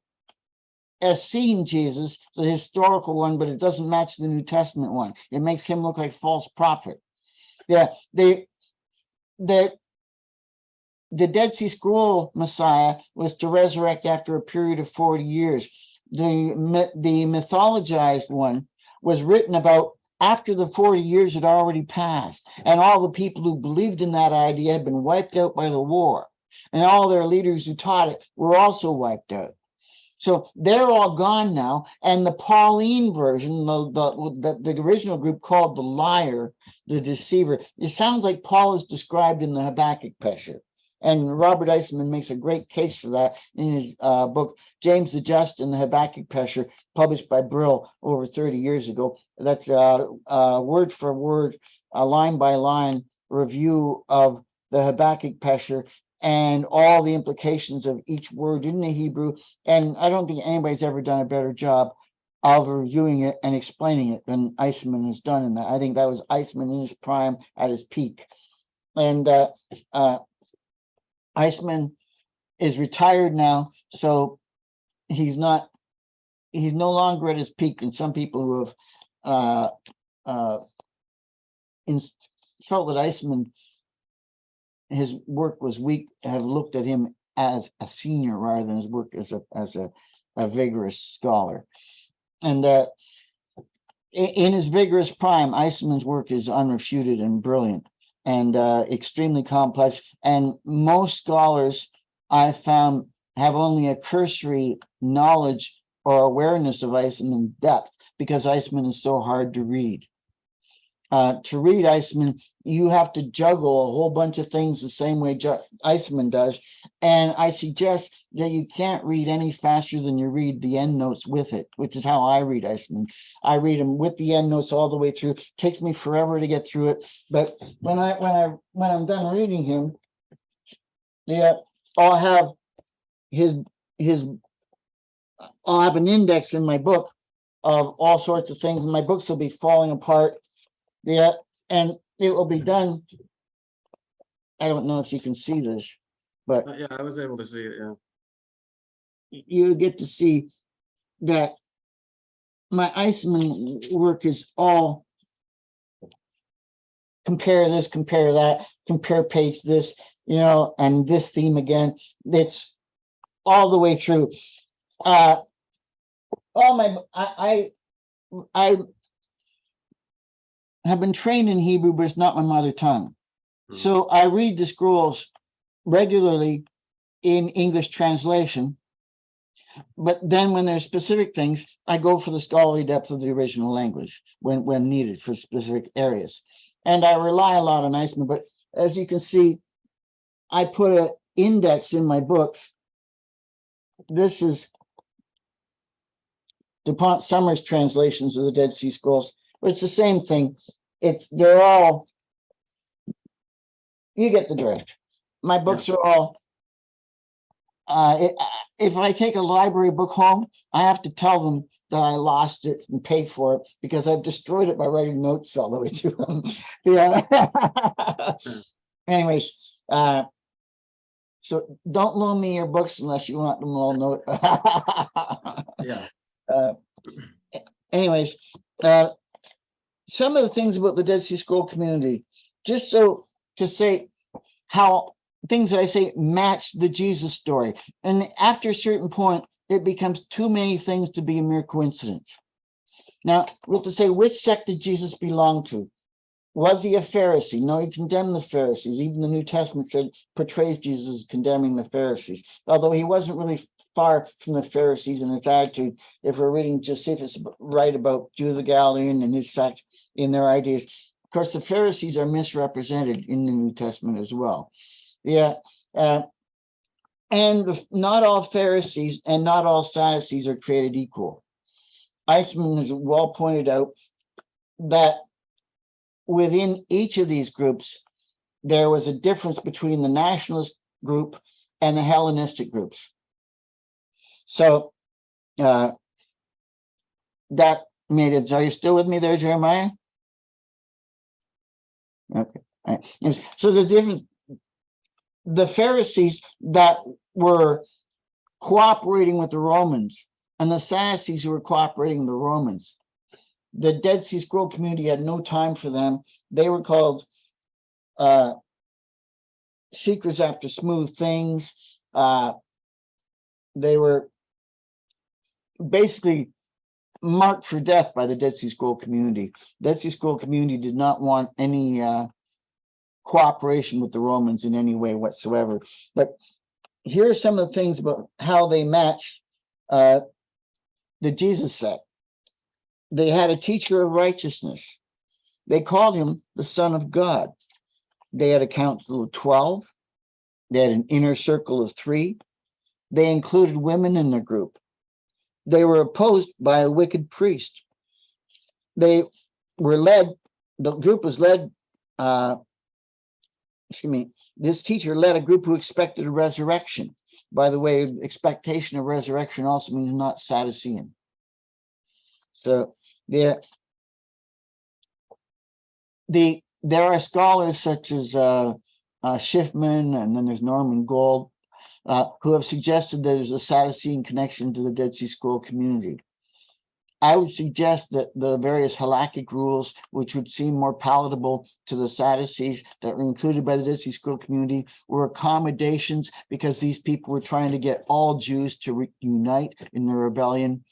Essene Jesus, the historical one, but it doesn't match the New Testament one. It makes him look like false prophet. Yeah, the Dead Sea Scroll Messiah was to resurrect after a period of 40 years. The mythologized one was written about after the 40 years had already passed, and all the people who believed in that idea had been wiped out by the war, and all their leaders who taught it were also wiped out. So they're all gone now, and the Pauline version, the original group called the liar, the deceiver, it sounds like Paul is described in the Habakkuk Pesher. And Robert Eisman makes a great case for that in his book, James the Just and the Habakkuk Pesher, published by Brill over 30 years ago. That's word for word, line by line review of the Habakkuk Pesher and all the implications of each word in the Hebrew. And I don't think anybody's ever done a better job of reviewing it and explaining it than Eisman has done in that. I think that was Eisman in his prime at his peak. And Eisman is retired now, so he's no longer at his peak. And some people who have felt that Eisman, his work was weak, have looked at him as a senior rather than his work as a vigorous scholar. And in his vigorous prime, Eisman's work is unrefuted and brilliant and extremely complex. And most scholars I found have only a cursory knowledge or awareness of Eisman's depth because Eisman is so hard to read. To read Eisman, you have to juggle a whole bunch of things the same way Eisman does. And I suggest that you can't read any faster than you read the endnotes with it, which is how I read Eisman. I read him with the endnotes all the way through. It takes me forever to get through it. But when I'm done reading him, yeah, I'll have I'll have an index in my book of all sorts of things, and my books will be falling apart. Yeah, and it will be done. I don't know if you can see this, but yeah, I was able to see it. Yeah, you get to see that my Eisman work is all compare this, compare that, compare page this, and this theme again. It's all the way through. I have been trained in Hebrew, but it's not my mother tongue. So I read the scrolls regularly in English translation. But then when there's specific things, I go for the scholarly depth of the original language when needed for specific areas. And I rely a lot on Eisman, but as you can see, I put an index in my books. This is DuPont Summers translations of the Dead Sea Scrolls, but it's the same thing. They're all, you get the drift. My books are all, if I take a library book home, I have to tell them that I lost it and pay for it because I've destroyed it by writing notes all the way to them. Yeah. Anyways, so don't loan me your books unless you want them all note. Yeah. Anyways, some of the things about the Dead Sea Scroll community, just so to say how things that I say match the Jesus story. And after a certain point, it becomes too many things to be a mere coincidence. Now, we have to say, which sect did Jesus belong to? Was he a Pharisee? No, he condemned the Pharisees. Even the New Testament portrays Jesus as condemning the Pharisees, although he wasn't really far from the Pharisees in his attitude. If we're reading Josephus right about Judah the Galilean and his sect in their ideas, of course, the Pharisees are misrepresented in the New Testament as well. Yeah, and not all Pharisees and not all Sadducees are created equal. Eisman has well pointed out that within each of these groups, there was a difference between the nationalist group and the Hellenistic groups. So that made it. Are you still with me there, Jeremiah? Okay. All right. So the difference, the Pharisees that were cooperating with the Romans and the Sadducees who were cooperating with the Romans, the Dead Sea Scroll community had no time for them. They were called seekers after smooth things. They were basically marked for death by the Dead Sea Scroll community. Dead Sea Scroll community did not want any cooperation with the Romans in any way whatsoever. But here are some of the things about how they match the Jesus sect. They had a teacher of righteousness. They called him the Son of God. They had a council of 12. They had an inner circle of 3. They included women in their group. They were opposed by a wicked priest. They were led, the group was led, this teacher led a group who expected a resurrection. By the way, expectation of resurrection also means not Sadducean. So there are scholars such as Schiffman, and then there's Norman Gold, who have suggested there's a Sadducean connection to the Dead Sea Scroll community. I would suggest that the various halakhic rules, which would seem more palatable to the Sadducees that were included by the Dead Sea Scroll community, were accommodations because these people were trying to get all Jews to reunite in the rebellion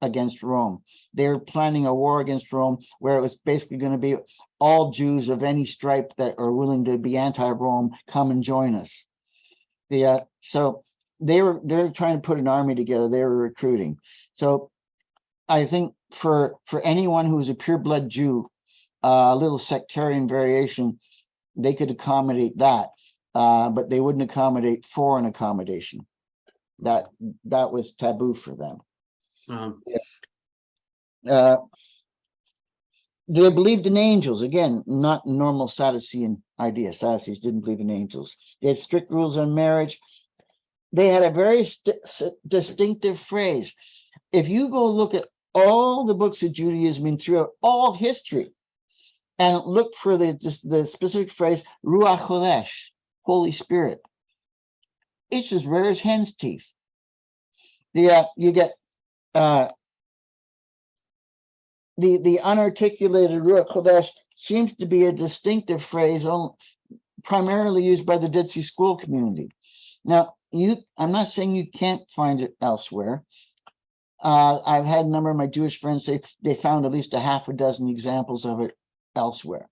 against Rome. They were planning a war against Rome where it was basically going to be all Jews of any stripe that are willing to be anti-Rome, come and join us. So they're trying to put an army together. They were recruiting. So I think for anyone who's a pure-blood Jew, a little sectarian variation, they could accommodate that, but they wouldn't accommodate foreign accommodation. That was taboo for them. They believed in angels. Again, not normal Sadducean idea. Sadducees didn't believe in angels. They had strict rules on marriage. They had a very distinctive phrase. If you go look at all the books of Judaism and throughout all history and look for the specific phrase, Ruach Kodesh, Holy Spirit, it's as rare as hen's teeth. You get the unarticulated Ruach Kodesh seems to be a distinctive phrase primarily used by the Dead Sea Scroll community. Now, I'm not saying you can't find it elsewhere. I've had a number of my Jewish friends say they found at least a half a dozen examples of it elsewhere.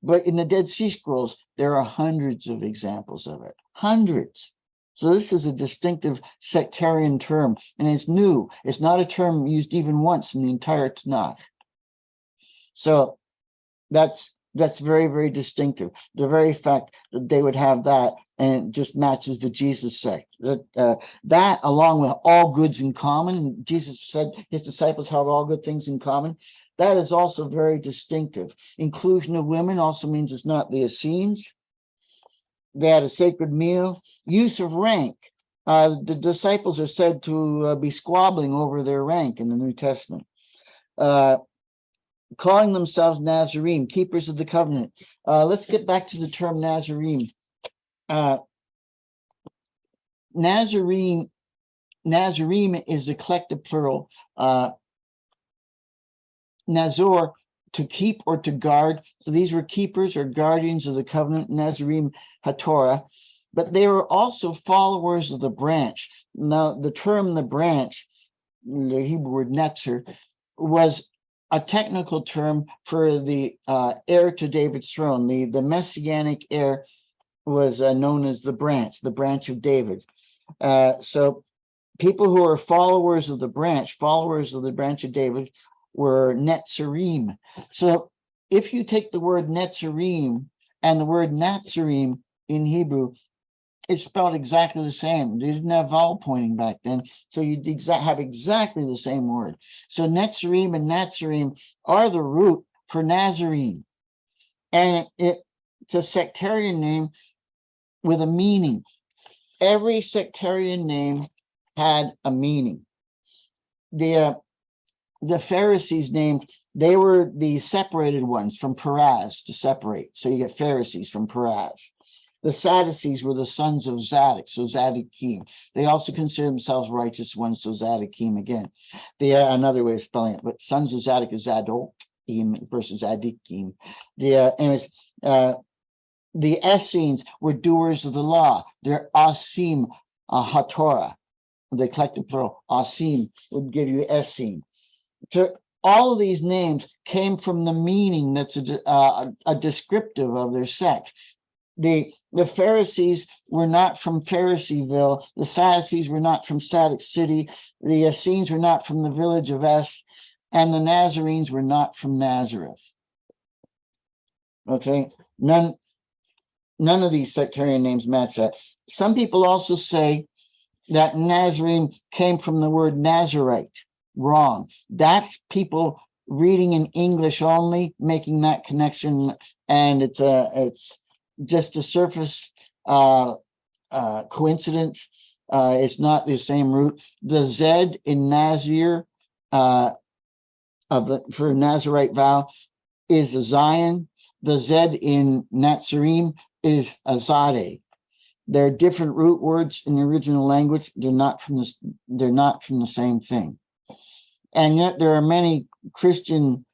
But in the Dead Sea Scrolls, there are hundreds of examples of it. Hundreds. So this is a distinctive sectarian term, and it's new. It's not a term used even once in the entire Tanakh. So that's very, very distinctive. The very fact that they would have that, and it just matches the Jesus sect. That along with all goods in common, Jesus said his disciples have all good things in common. That is also very distinctive. Inclusion of women also means it's not the Essenes. They had a sacred meal. Use of rank. The disciples are said to be squabbling over their rank in the New Testament. Calling themselves Nazarene, keepers of the covenant. Let's get back to the term Nazarene. Nazarene is a collective plural. Nazor, to keep or to guard. So these were keepers or guardians of the covenant, Nazarene HaTorah, but they were also followers of the branch. Now, the term the branch, the Hebrew word netzer, was a technical term for the heir to David's throne. The Messianic heir was known as the branch of David. So people who are followers of the branch of David, were Netzarim. So if you take the word Netzarim and the word Nazarene in Hebrew, it's spelled exactly the same. They didn't have vowel pointing back then, so you have exactly the same word. So Netzarim and Nazarene are the root for Nazarene, and it's a sectarian name with a meaning. Every sectarian name had a meaning. The Pharisees named, they were the separated ones from Peraz, to separate. So you get Pharisees from Peraz. The Sadducees were the sons of Zadok, so Zadokim. They also consider themselves righteous ones, so Zadokim again. Another way of spelling it, but sons of Zadok is Zadokim versus Zadokim. The Essenes were doers of the law. They're Asim HaTorah. The collective plural, Asim, would give you Essene. So all of these names came from the meaning that's a descriptive of their sect. The Pharisees were not from Phariseeville. The Sadducees were not from Sadduc City. The Essenes were not from the village of Es, and the Nazarenes were not from Nazareth. Okay, none of these sectarian names match that. Some people also say that Nazarene came from the word Nazarite. Wrong. That's people reading in English only, making that connection, and it's just a surface coincidence. It's not the same root. The Z in Nazir for Nazarite vowel is a Zion. The Z in Nazarene is a Zadeh. They're different root words in the original language. They're not from the same thing. And yet there are many Christian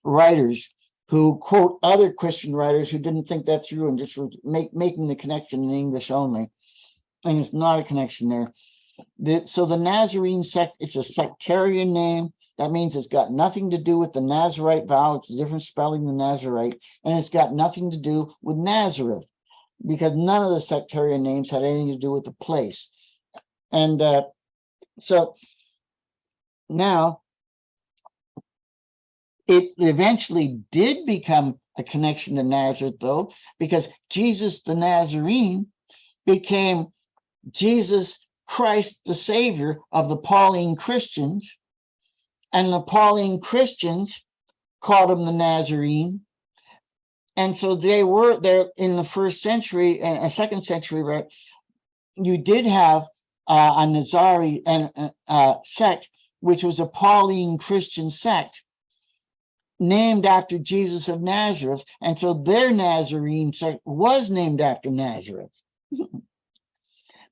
writers who quote other Christian writers who didn't think that through and just were making the connection in English only. And it's not a connection there. So the Nazarene sect, it's a sectarian name. That means it's got nothing to do with the Nazarite vowel. It's a different spelling than Nazarite. And it's got nothing to do with Nazareth, because none of the sectarian names had anything to do with the place. And so now, it eventually did become a connection to Nazareth, though, because Jesus the Nazarene became Jesus Christ, the Savior of the Pauline Christians, and the Pauline Christians called him the Nazarene. And so they were there in the first century and second century, right? You did have a Nazarene sect, which was a Pauline Christian sect named after Jesus of Nazareth. And so their Nazarene sect was named after Nazareth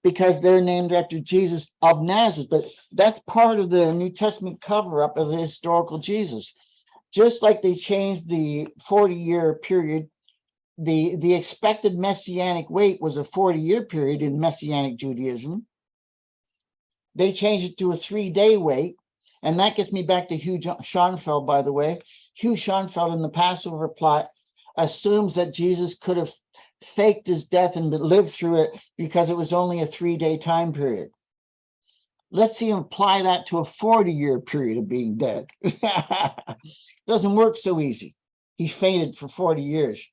because they're named after Jesus of Nazareth. But that's part of the New Testament cover-up of the historical Jesus. Just like they changed the 40-year period, the expected Messianic wait was a 40-year period in Messianic Judaism. They changed it to a 3-day wait. And that gets me back to Hugh Schonfeld, by the way. Hugh Schonfeld in the Passover plot assumes that Jesus could have faked his death and lived through it because it was only a 3-day time period. Let's see him apply that to a 40-year period of being dead. Doesn't work so easy. He fainted for 40 years.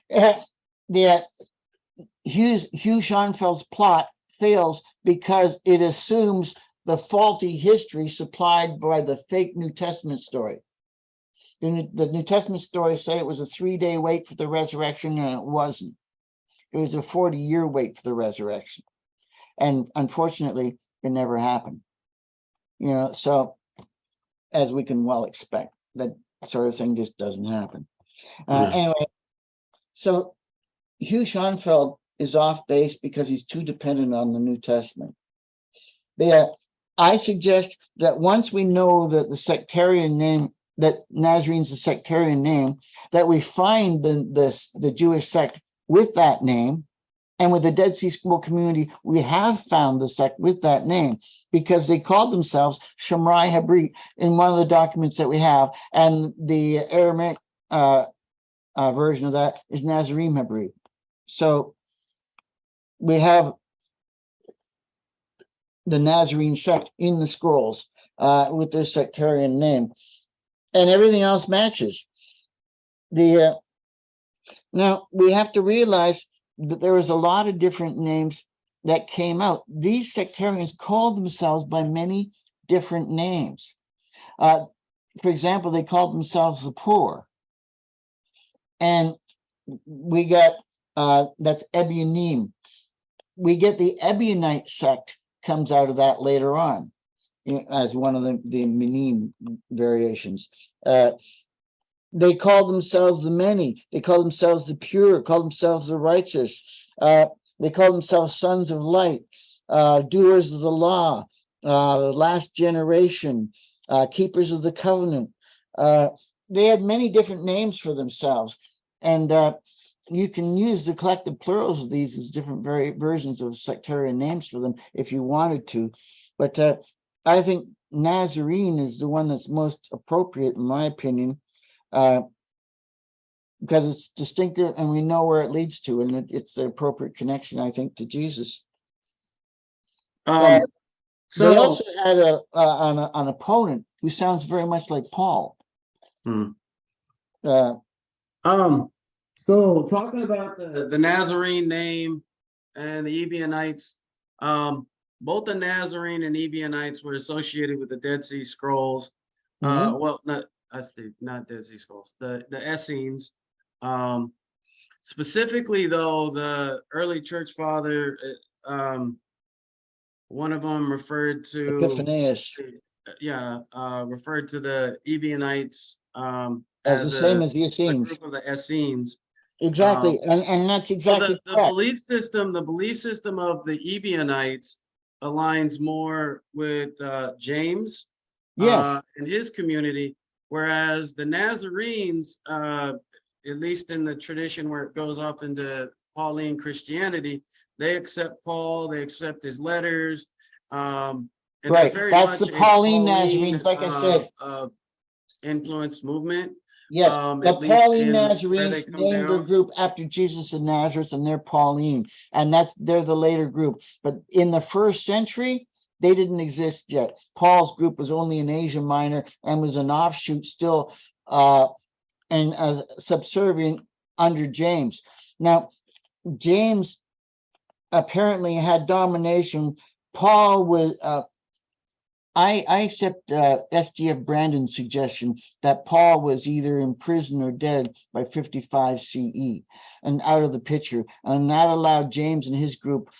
The Hugh Schonfeld's plot fails because it assumes the faulty history supplied by the fake New Testament story. The New Testament stories say it was a 3-day wait for the resurrection, and it wasn't. It was a 40-year wait for the resurrection. And unfortunately, it never happened. So as we can well expect, that sort of thing just doesn't happen. Anyway, so Hugh Schonfeld is off base because he's too dependent on the New Testament. I suggest that once we know that the sectarian name, that Nazarene's a sectarian name, that we find the Jewish sect with that name, and with the Dead Sea Scroll community, we have found the sect with that name because they called themselves Shomrai Habrit in one of the documents that we have, and the Aramaic version of that is Nazarene Habrit. So we have the Nazarene Sect in the scrolls with their sectarian name, and everything else matches. Now we have to realize that there was a lot of different names that came out. These sectarians called themselves by many different names. For example, they called themselves the poor. And we got, that's Ebionim. We get the Ebionite sect comes out of that later on as one of the Minim variations. They called themselves the many. They called themselves the pure, called themselves the righteous. They called themselves sons of light, doers of the law, last generation, keepers of the covenant. They had many different names for themselves. And you can use the collective plurals of these as different versions of sectarian names for them if you wanted to. But I think Nazarene is the one that's most appropriate, in my opinion. Because it's distinctive and we know where it leads to, and it's the appropriate connection, I think, to Jesus. They also had an opponent who sounds very much like Paul. So talking about the Nazarene name and the Ebionites, both the Nazarene and Ebionites were associated with the Dead Sea Scrolls. Well, not Dead Sea Scrolls, the Essenes. Specifically, though, the early church father, one of them referred to Epiphanius. Referred to the Ebionites as the same as the Essenes. Group of the Essenes. Exactly, and that's exactly so the belief system of the Ebionites aligns more with James, yes, and his community. Whereas the Nazarenes, at least in the tradition where it goes off into Pauline Christianity, they accept Paul, they accept his letters. And right, that's the Pauline Nazarenes, like I said. Influenced movement. Yes, the Pauline Nazarenes named their group after Jesus of Nazareth, and they're Pauline, and they're the later group. But in the first century, they didn't exist yet. Paul's group was only in Asia Minor and was an offshoot still and subservient under James. Now, James apparently had domination. Paul was, I accept S.G.F. Brandon's suggestion that Paul was either in prison or dead by 55 CE and out of the picture. And that allowed James and his group,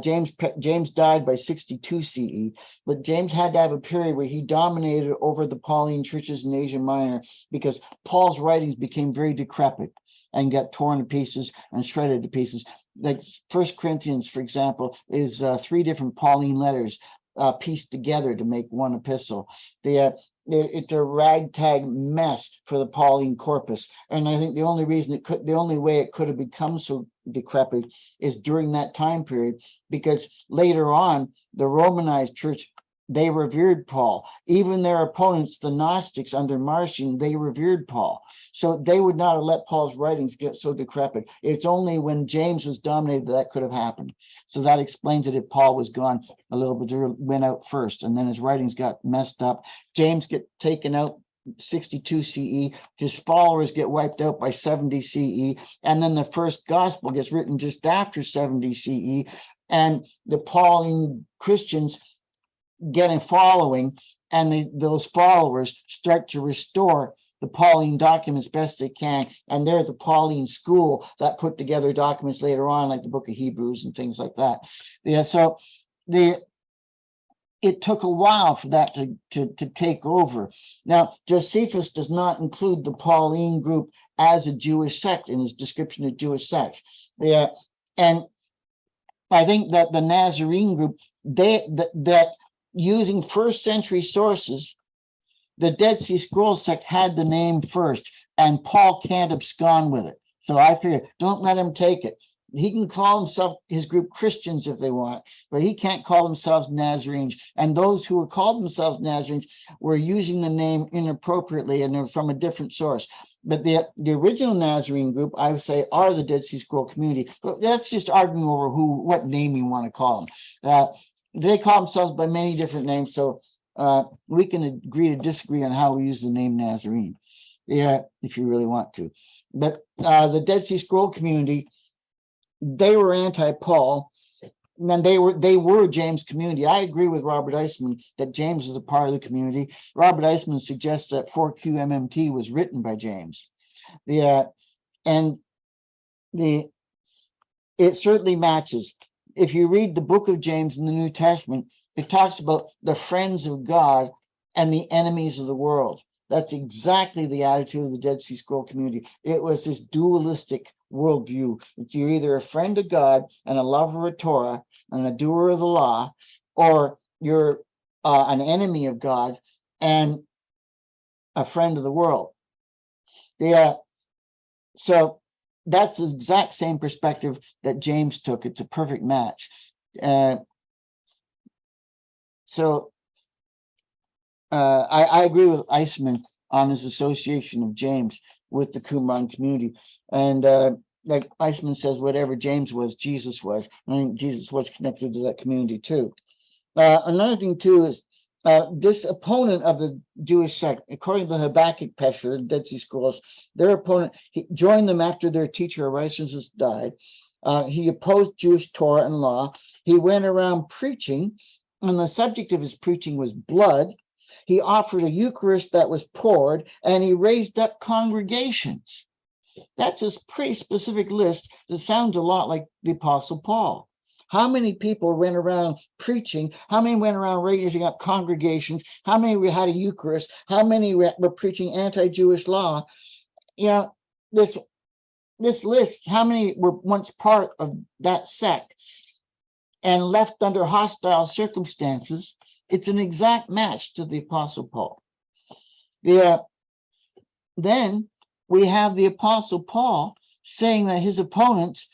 James died by 62 CE, but James had to have a period where he dominated over the Pauline churches in Asia Minor because Paul's writings became very decrepit and got torn to pieces and shredded to pieces. Like 1 Corinthians, for example, is 3 different Pauline letters pieced together to make one epistle. It's a ragtag mess for the Pauline corpus, and I think the only way it could have become so decrepit is during that time period, because later on the Romanized church they revered Paul. Even their opponents, the Gnostics under Marcion, they revered Paul. So they would not have let Paul's writings get so decrepit. It's only when James was dominated that could have happened. So that explains it if Paul was gone a little bit, went out first, and then his writings got messed up. James get taken out 62 CE. His followers get wiped out by 70 CE. And then the first gospel gets written just after 70 CE. And the Pauline Christians get a following, and those followers start to restore the Pauline documents best they can, and they're the Pauline school that put together documents later on, like the book of Hebrews and things like that. Yeah, so it took a while for that to take over. Now, Josephus does not include the Pauline group as a Jewish sect in his description of Jewish sects. Yeah, and I think that the Nazarene group, that using first century sources, the Dead Sea Scrolls sect had the name first, and Paul can't abscond with it. So I figure, don't let him take it. He can call himself, his group, Christians if they want, but he can't call themselves Nazarenes. And those who were called themselves Nazarenes were using the name inappropriately, and they're from a different source. But the original Nazarene group, I would say, are the Dead Sea Scroll community. But that's just arguing over what name you want to call them. They call themselves by many different names, so we can agree to disagree on how we use the name Nazarene, yeah, if you really want to. But the Dead Sea Scroll community, they were anti-Paul, and then they were James' community. I agree with Robert Eisman that James is a part of the community. Robert Eisman suggests that 4QMMT was written by James. It certainly matches. If you read the book of James in the New Testament, it talks about the friends of God and the enemies of the world. That's exactly the attitude of the Dead Sea Scroll community. It was this dualistic worldview. It's you're either a friend of God and a lover of Torah and a doer of the law, or you're an enemy of God and a friend of the world. Yeah. So that's the exact same perspective that James took. It's a perfect match. I agree with Eisman on his association of James with the Qumran community. And like Eisman says, whatever James was, Jesus was. I think Jesus was connected to that community too. Another thing too is this opponent of the Jewish sect, according to the Habakkuk Pesher, Dead Sea Scrolls, their opponent, he joined them after their teacher Aristoteles died. He opposed Jewish Torah and law. He went around preaching, and the subject of his preaching was blood. He offered a Eucharist that was poured, and he raised up congregations. That's a pretty specific list that sounds a lot like the Apostle Paul. How many people went around preaching? How many went around raising up congregations? How many had a Eucharist? How many were preaching anti-Jewish law? You know, this list, how many were once part of that sect and left under hostile circumstances? It's an exact match to the Apostle Paul. Then we have the Apostle Paul saying that his opponents,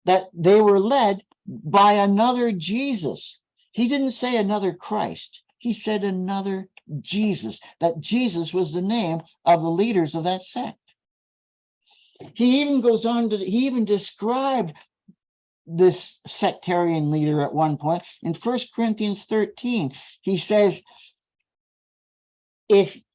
that they were led by another Jesus. He didn't say another Christ. He said another Jesus, that Jesus was the name of the leaders of that sect. He even goes on to, he even described this sectarian leader at one point in 1 Corinthians 13. He says,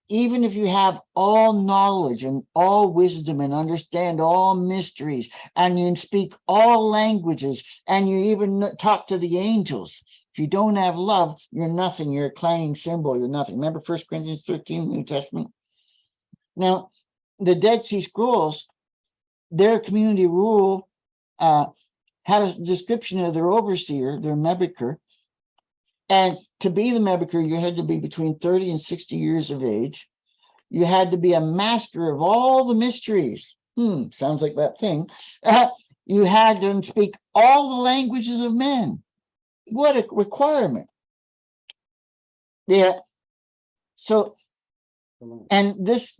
even if you have all knowledge and all wisdom and understand all mysteries, and you speak all languages, and you even talk to the angels, if you don't have love, you're nothing. You're a clanging cymbal. You're nothing. Remember 1 Corinthians 13, New Testament? Now, the Dead Sea Scrolls, their community rule had a description of their overseer, their mebiker. And to be the mebiker, you had to be between 30 and 60 years of age. You had to be a master of all the mysteries. Sounds like that thing. You had to speak all the languages of men. What a requirement. Yeah. So, and this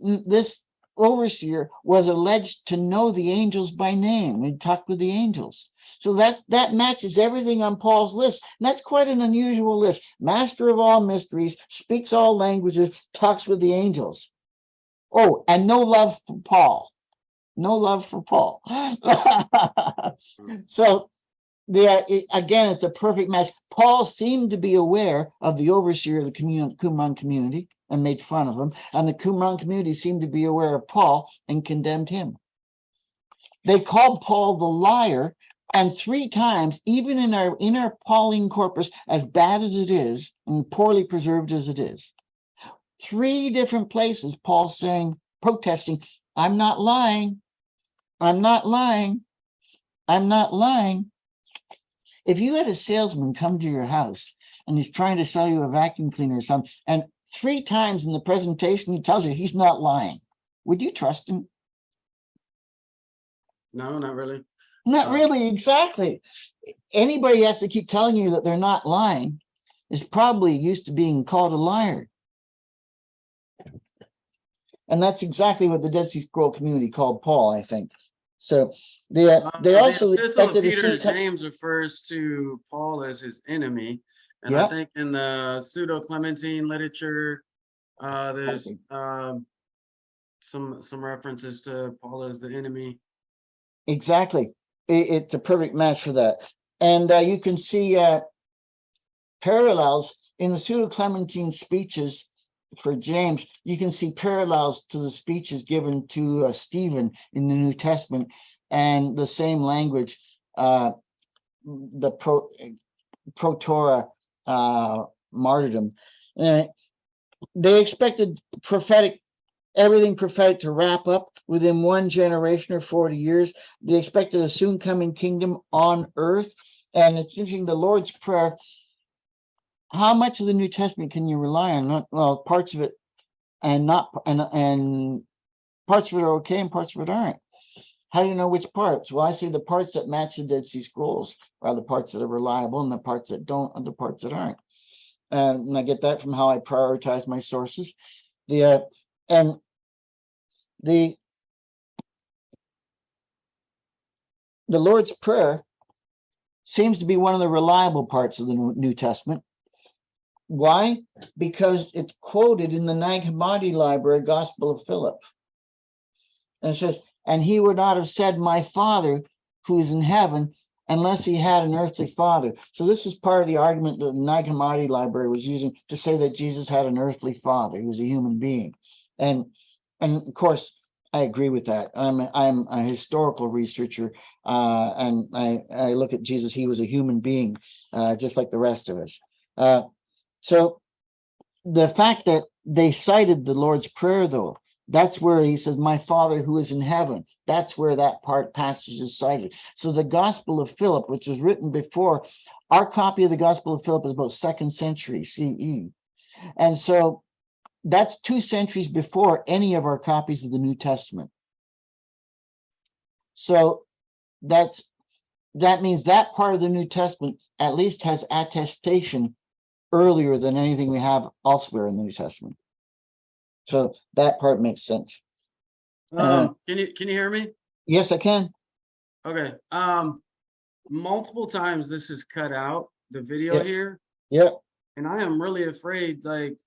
overseer was alleged to know the angels by name. He talked with the angels. So that matches everything on Paul's list. And that's quite an unusual list. Master of all mysteries, speaks all languages, talks with the angels. Oh, and no love for Paul. No love for Paul. So again, it's a perfect match. Paul seemed to be aware of the overseer of the Qumran community and made fun of him. And the Qumran community seemed to be aware of Paul and condemned him. They called Paul the liar. And 3 times, even in our Pauline corpus, as bad as it is and poorly preserved as it is, 3 different places, Paul's saying, protesting, I'm not lying. I'm not lying. I'm not lying. If you had a salesman come to your house and he's trying to sell you a vacuum cleaner or something, and 3 times in the presentation he tells you he's not lying, would you trust him? No, not really. Not really, exactly. Anybody has to keep telling you that they're not lying is probably used to being called a liar. And that's exactly what the Dead Sea Scroll community called Paul, I think. So they also the epistle of expected Peter to to James refers to Paul as his enemy. And Yeah. I think in the pseudo-Clementine literature, there's some references to Paul as the enemy. Exactly. It's a perfect match for that. And you can see parallels in the pseudo-Clementine speeches for James. You can see parallels to the speeches given to Stephen in the New Testament, and the same language, the pro-Torah martyrdom. They expected everything prophetic to wrap up within 1 generation or 40 years. They expected a soon coming kingdom on earth. And it's interesting, the Lord's Prayer, how much of the New Testament can you rely on? Well, parts of it and parts of it are okay and parts of it aren't. How do you know which parts? Well, I say the parts that match the Dead Sea Scrolls are the parts that are reliable, and the parts that don't are the parts that aren't. And I get that from how I prioritize my sources. The Lord's Prayer seems to be one of the reliable parts of the New Testament. Why? Because it's quoted in the Nag Hammadi Library, Gospel of Philip. And it says, and he would not have said, my Father who is in heaven, unless he had an earthly father. So this is part of the argument that the Nag Hammadi Library was using to say that Jesus had an earthly father. He was a human being. And of course, I agree with that. I'm a historical researcher, and I look at Jesus. He was a human being, just like the rest of us. So the fact that they cited the Lord's Prayer, though, that's where he says, my Father who is in heaven. That's where that passage is cited. So the Gospel of Philip, which was written before, our copy of the Gospel of Philip is about 2nd century CE. And so that's 2 centuries before any of our copies of the New Testament. So that means that part of the New Testament at least has attestation earlier than anything we have elsewhere in the New Testament. So that part makes sense. Can you hear me? Yes, I can. Okay. Multiple times this is cut out, the video here. Yeah. And I am really afraid like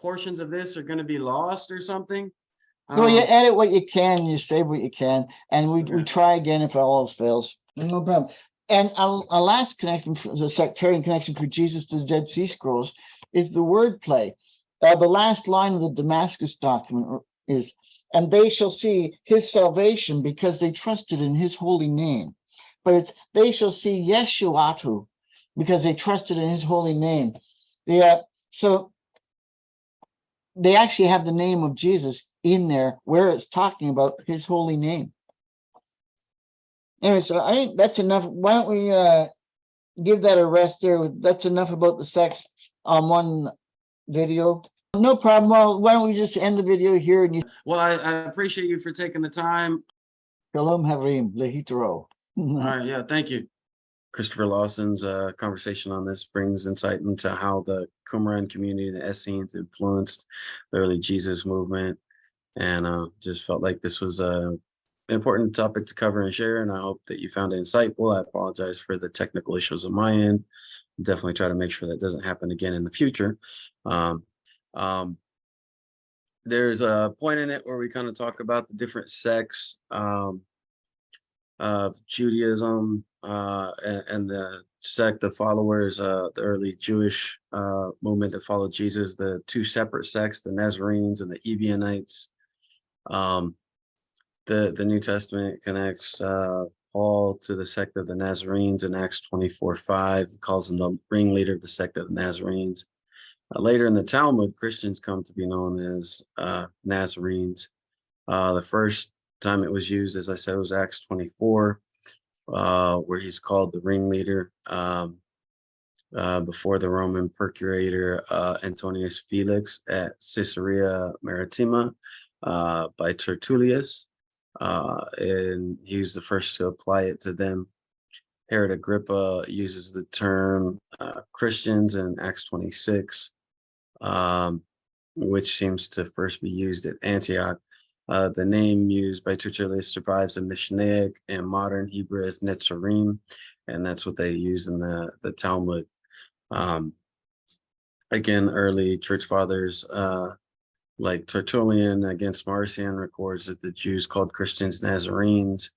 portions of this are going to be lost or something. So you edit what you can, you save what you can, and we try again if all else fails. No problem. And a last connection, the sectarian connection for Jesus to the Dead Sea Scrolls, is the wordplay. The last line of the Damascus document is, and they shall see his salvation because they trusted in his holy name. But it's, they shall see Yeshuatu because they trusted in his holy name. So they actually have the name of Jesus in there where it's talking about his holy name. Anyway, so I think that's enough. Why don't we give that a rest there? That's enough about the sects on one video. No problem. Well, why don't we just end the video here? And well, I appreciate you for taking the time. Shalom Harim, Lehitro. All right, yeah, thank you. Christopher Lawson's conversation on this brings insight into how the Qumran community, the Essenes, influenced the early Jesus movement. and just felt like this was a important topic to cover and share, and I hope that you found it insightful. I apologize for the technical issues on my end. Definitely try to make sure that doesn't happen again in the future. Um, um, there's a point in it where we kind of talk about the different sects of Judaism and the sect of followers, the early Jewish movement that followed Jesus, the two separate sects, the Nazarenes and the Ebionites. The New Testament connects Paul to the sect of the Nazarenes in Acts 24:5, calls him the ringleader of the sect of the Nazarenes. Later in the Talmud, Christians come to be known as Nazarenes. The first time it was used, as I said, was Acts 24, where he's called the ringleader before the Roman procurator Antonius Felix at Caesarea Maritima by Tertullius. And he was the first to apply it to them. Herod Agrippa uses the term Christians in Acts 26, which seems to first be used at Antioch. The name used by Tertullius survives in Mishnaic and modern Hebrew as Netzarim, and that's what they use in the Talmud. Again, early church fathers like Tertullian against Marcion records that the Jews called Christians Nazarenes.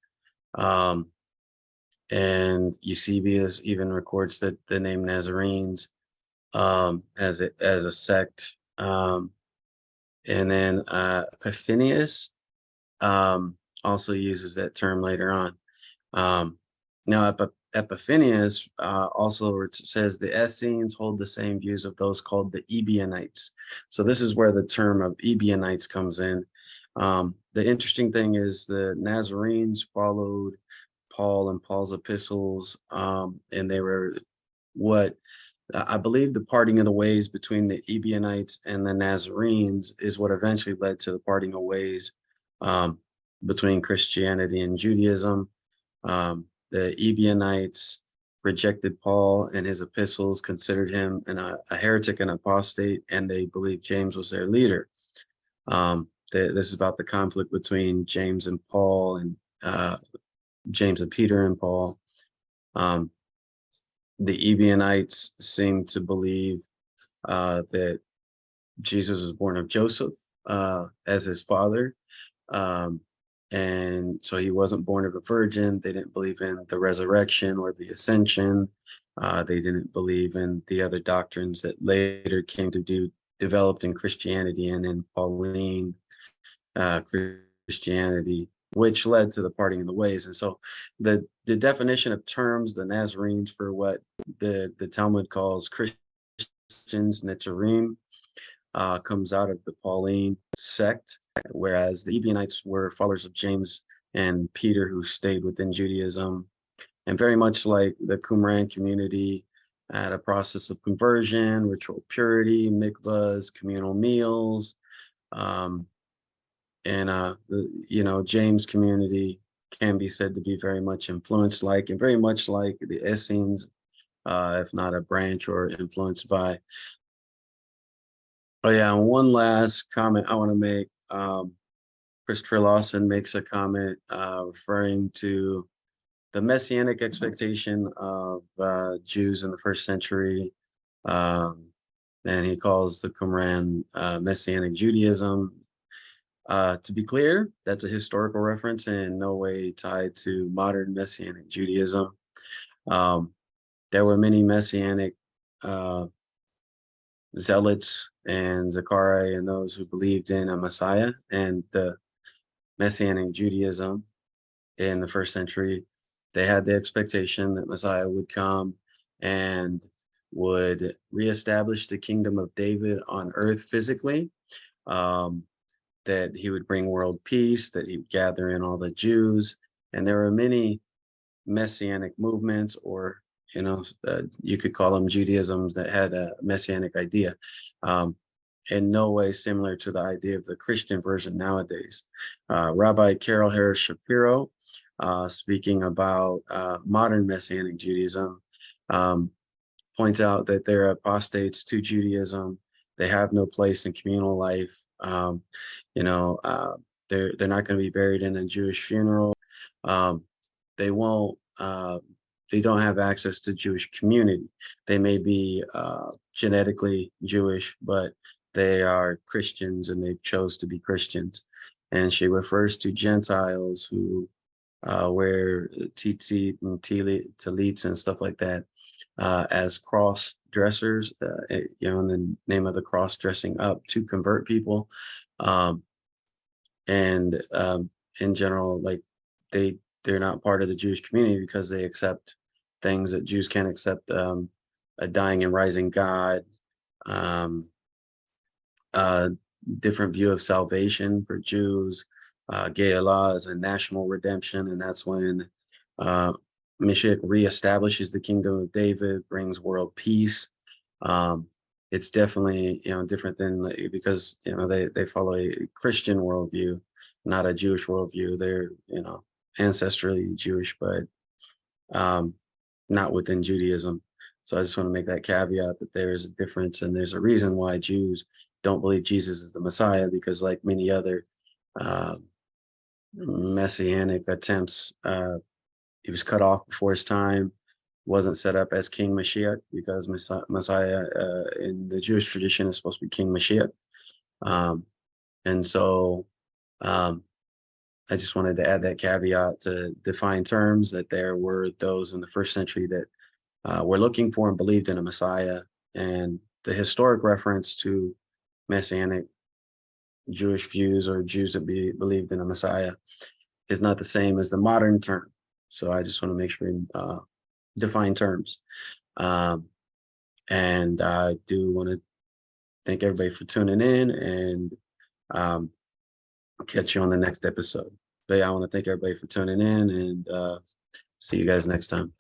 And Eusebius even records that the name Nazarenes as a sect. And then Epiphanius also uses that term later on. Now, Epiphanius also says the Essenes hold the same views of those called the Ebionites. So this is where the term of Ebionites comes in. The interesting thing is the Nazarenes followed Paul and Paul's epistles, and they were what I believe the parting of the ways between the Ebionites and the Nazarenes is what eventually led to the parting of ways between Christianity and Judaism. The Ebionites rejected Paul and his epistles, considered him a heretic and apostate, and they believed James was their leader. This is about the conflict between James and Paul, and James and Peter and Paul. The Ebionites seem to believe that Jesus was born of Joseph as his father. And so he wasn't born of a virgin. They didn't believe in the resurrection or the ascension. They didn't believe in the other doctrines that later came to be developed in Christianity and in Pauline Christianity, which led to the parting of the ways. And so the definition of terms, the Nazarenes, for what the Talmud calls Christians, Netzarim, comes out of the Pauline sect, whereas the Ebionites were followers of James and Peter who stayed within Judaism. And very much like the Qumran community, had a process of conversion, ritual purity, mikvahs, communal meals, and James community can be said to be very much influenced like, and very much like the Essenes, if not a branch or influenced by. But yeah, one last comment I want to make. Christopher Lawson makes a comment referring to the Messianic expectation of Jews in the first century. And he calls the Qumran Messianic Judaism. To be clear, that's a historical reference and in no way tied to modern Messianic Judaism. There were many Messianic zealots and Zechariah and those who believed in a Messiah, and the Messianic Judaism in the first century, they had the expectation that Messiah would come and would reestablish the kingdom of David on earth physically, that he would bring world peace, that he would gather in all the Jews. And there were many Messianic movements, or you could call them Judaisms, that had a Messianic idea, in no way similar to the idea of the Christian version nowadays. Rabbi Carol Harris Shapiro, speaking about modern Messianic Judaism, points out that there are apostates to Judaism, They have no place in communal life. You know, they're not going to be buried in a Jewish funeral. They won't. They don't have access to Jewish community. They may be genetically Jewish, but they are Christians and they've chose to be Christians. And she refers to Gentiles who wear tzitzit and tallits and stuff like that as cross dressers, you know, in the name of the cross dressing up to convert people. And in general, like they're not part of the Jewish community because they accept things that Jews can't accept, a dying and rising God, different view of salvation for Jews, Geulah is a national redemption, and that's when Mashiach reestablishes the kingdom of David, brings world peace. It's definitely, you know, different than, because, you know, they follow a Christian worldview, not a Jewish worldview. They're, you know, ancestrally Jewish, but not within Judaism. So I just want to make that caveat that there is a difference, and there's a reason why Jews don't believe Jesus is the Messiah, because like many other messianic attempts, he was cut off before his time, wasn't set up as King Mashiach, because Messiah in the Jewish tradition is supposed to be King Mashiach. And so I just wanted to add that caveat to define terms, that there were those in the first century that were looking for and believed in a Messiah. And the historic reference to Messianic Jewish views or Jews that believed in a Messiah is not the same as the modern term. So I just want to make sure we define terms. And I do want to thank everybody for tuning in, and I'll catch you on the next episode. But yeah, I want to thank everybody for tuning in, and see you guys next time.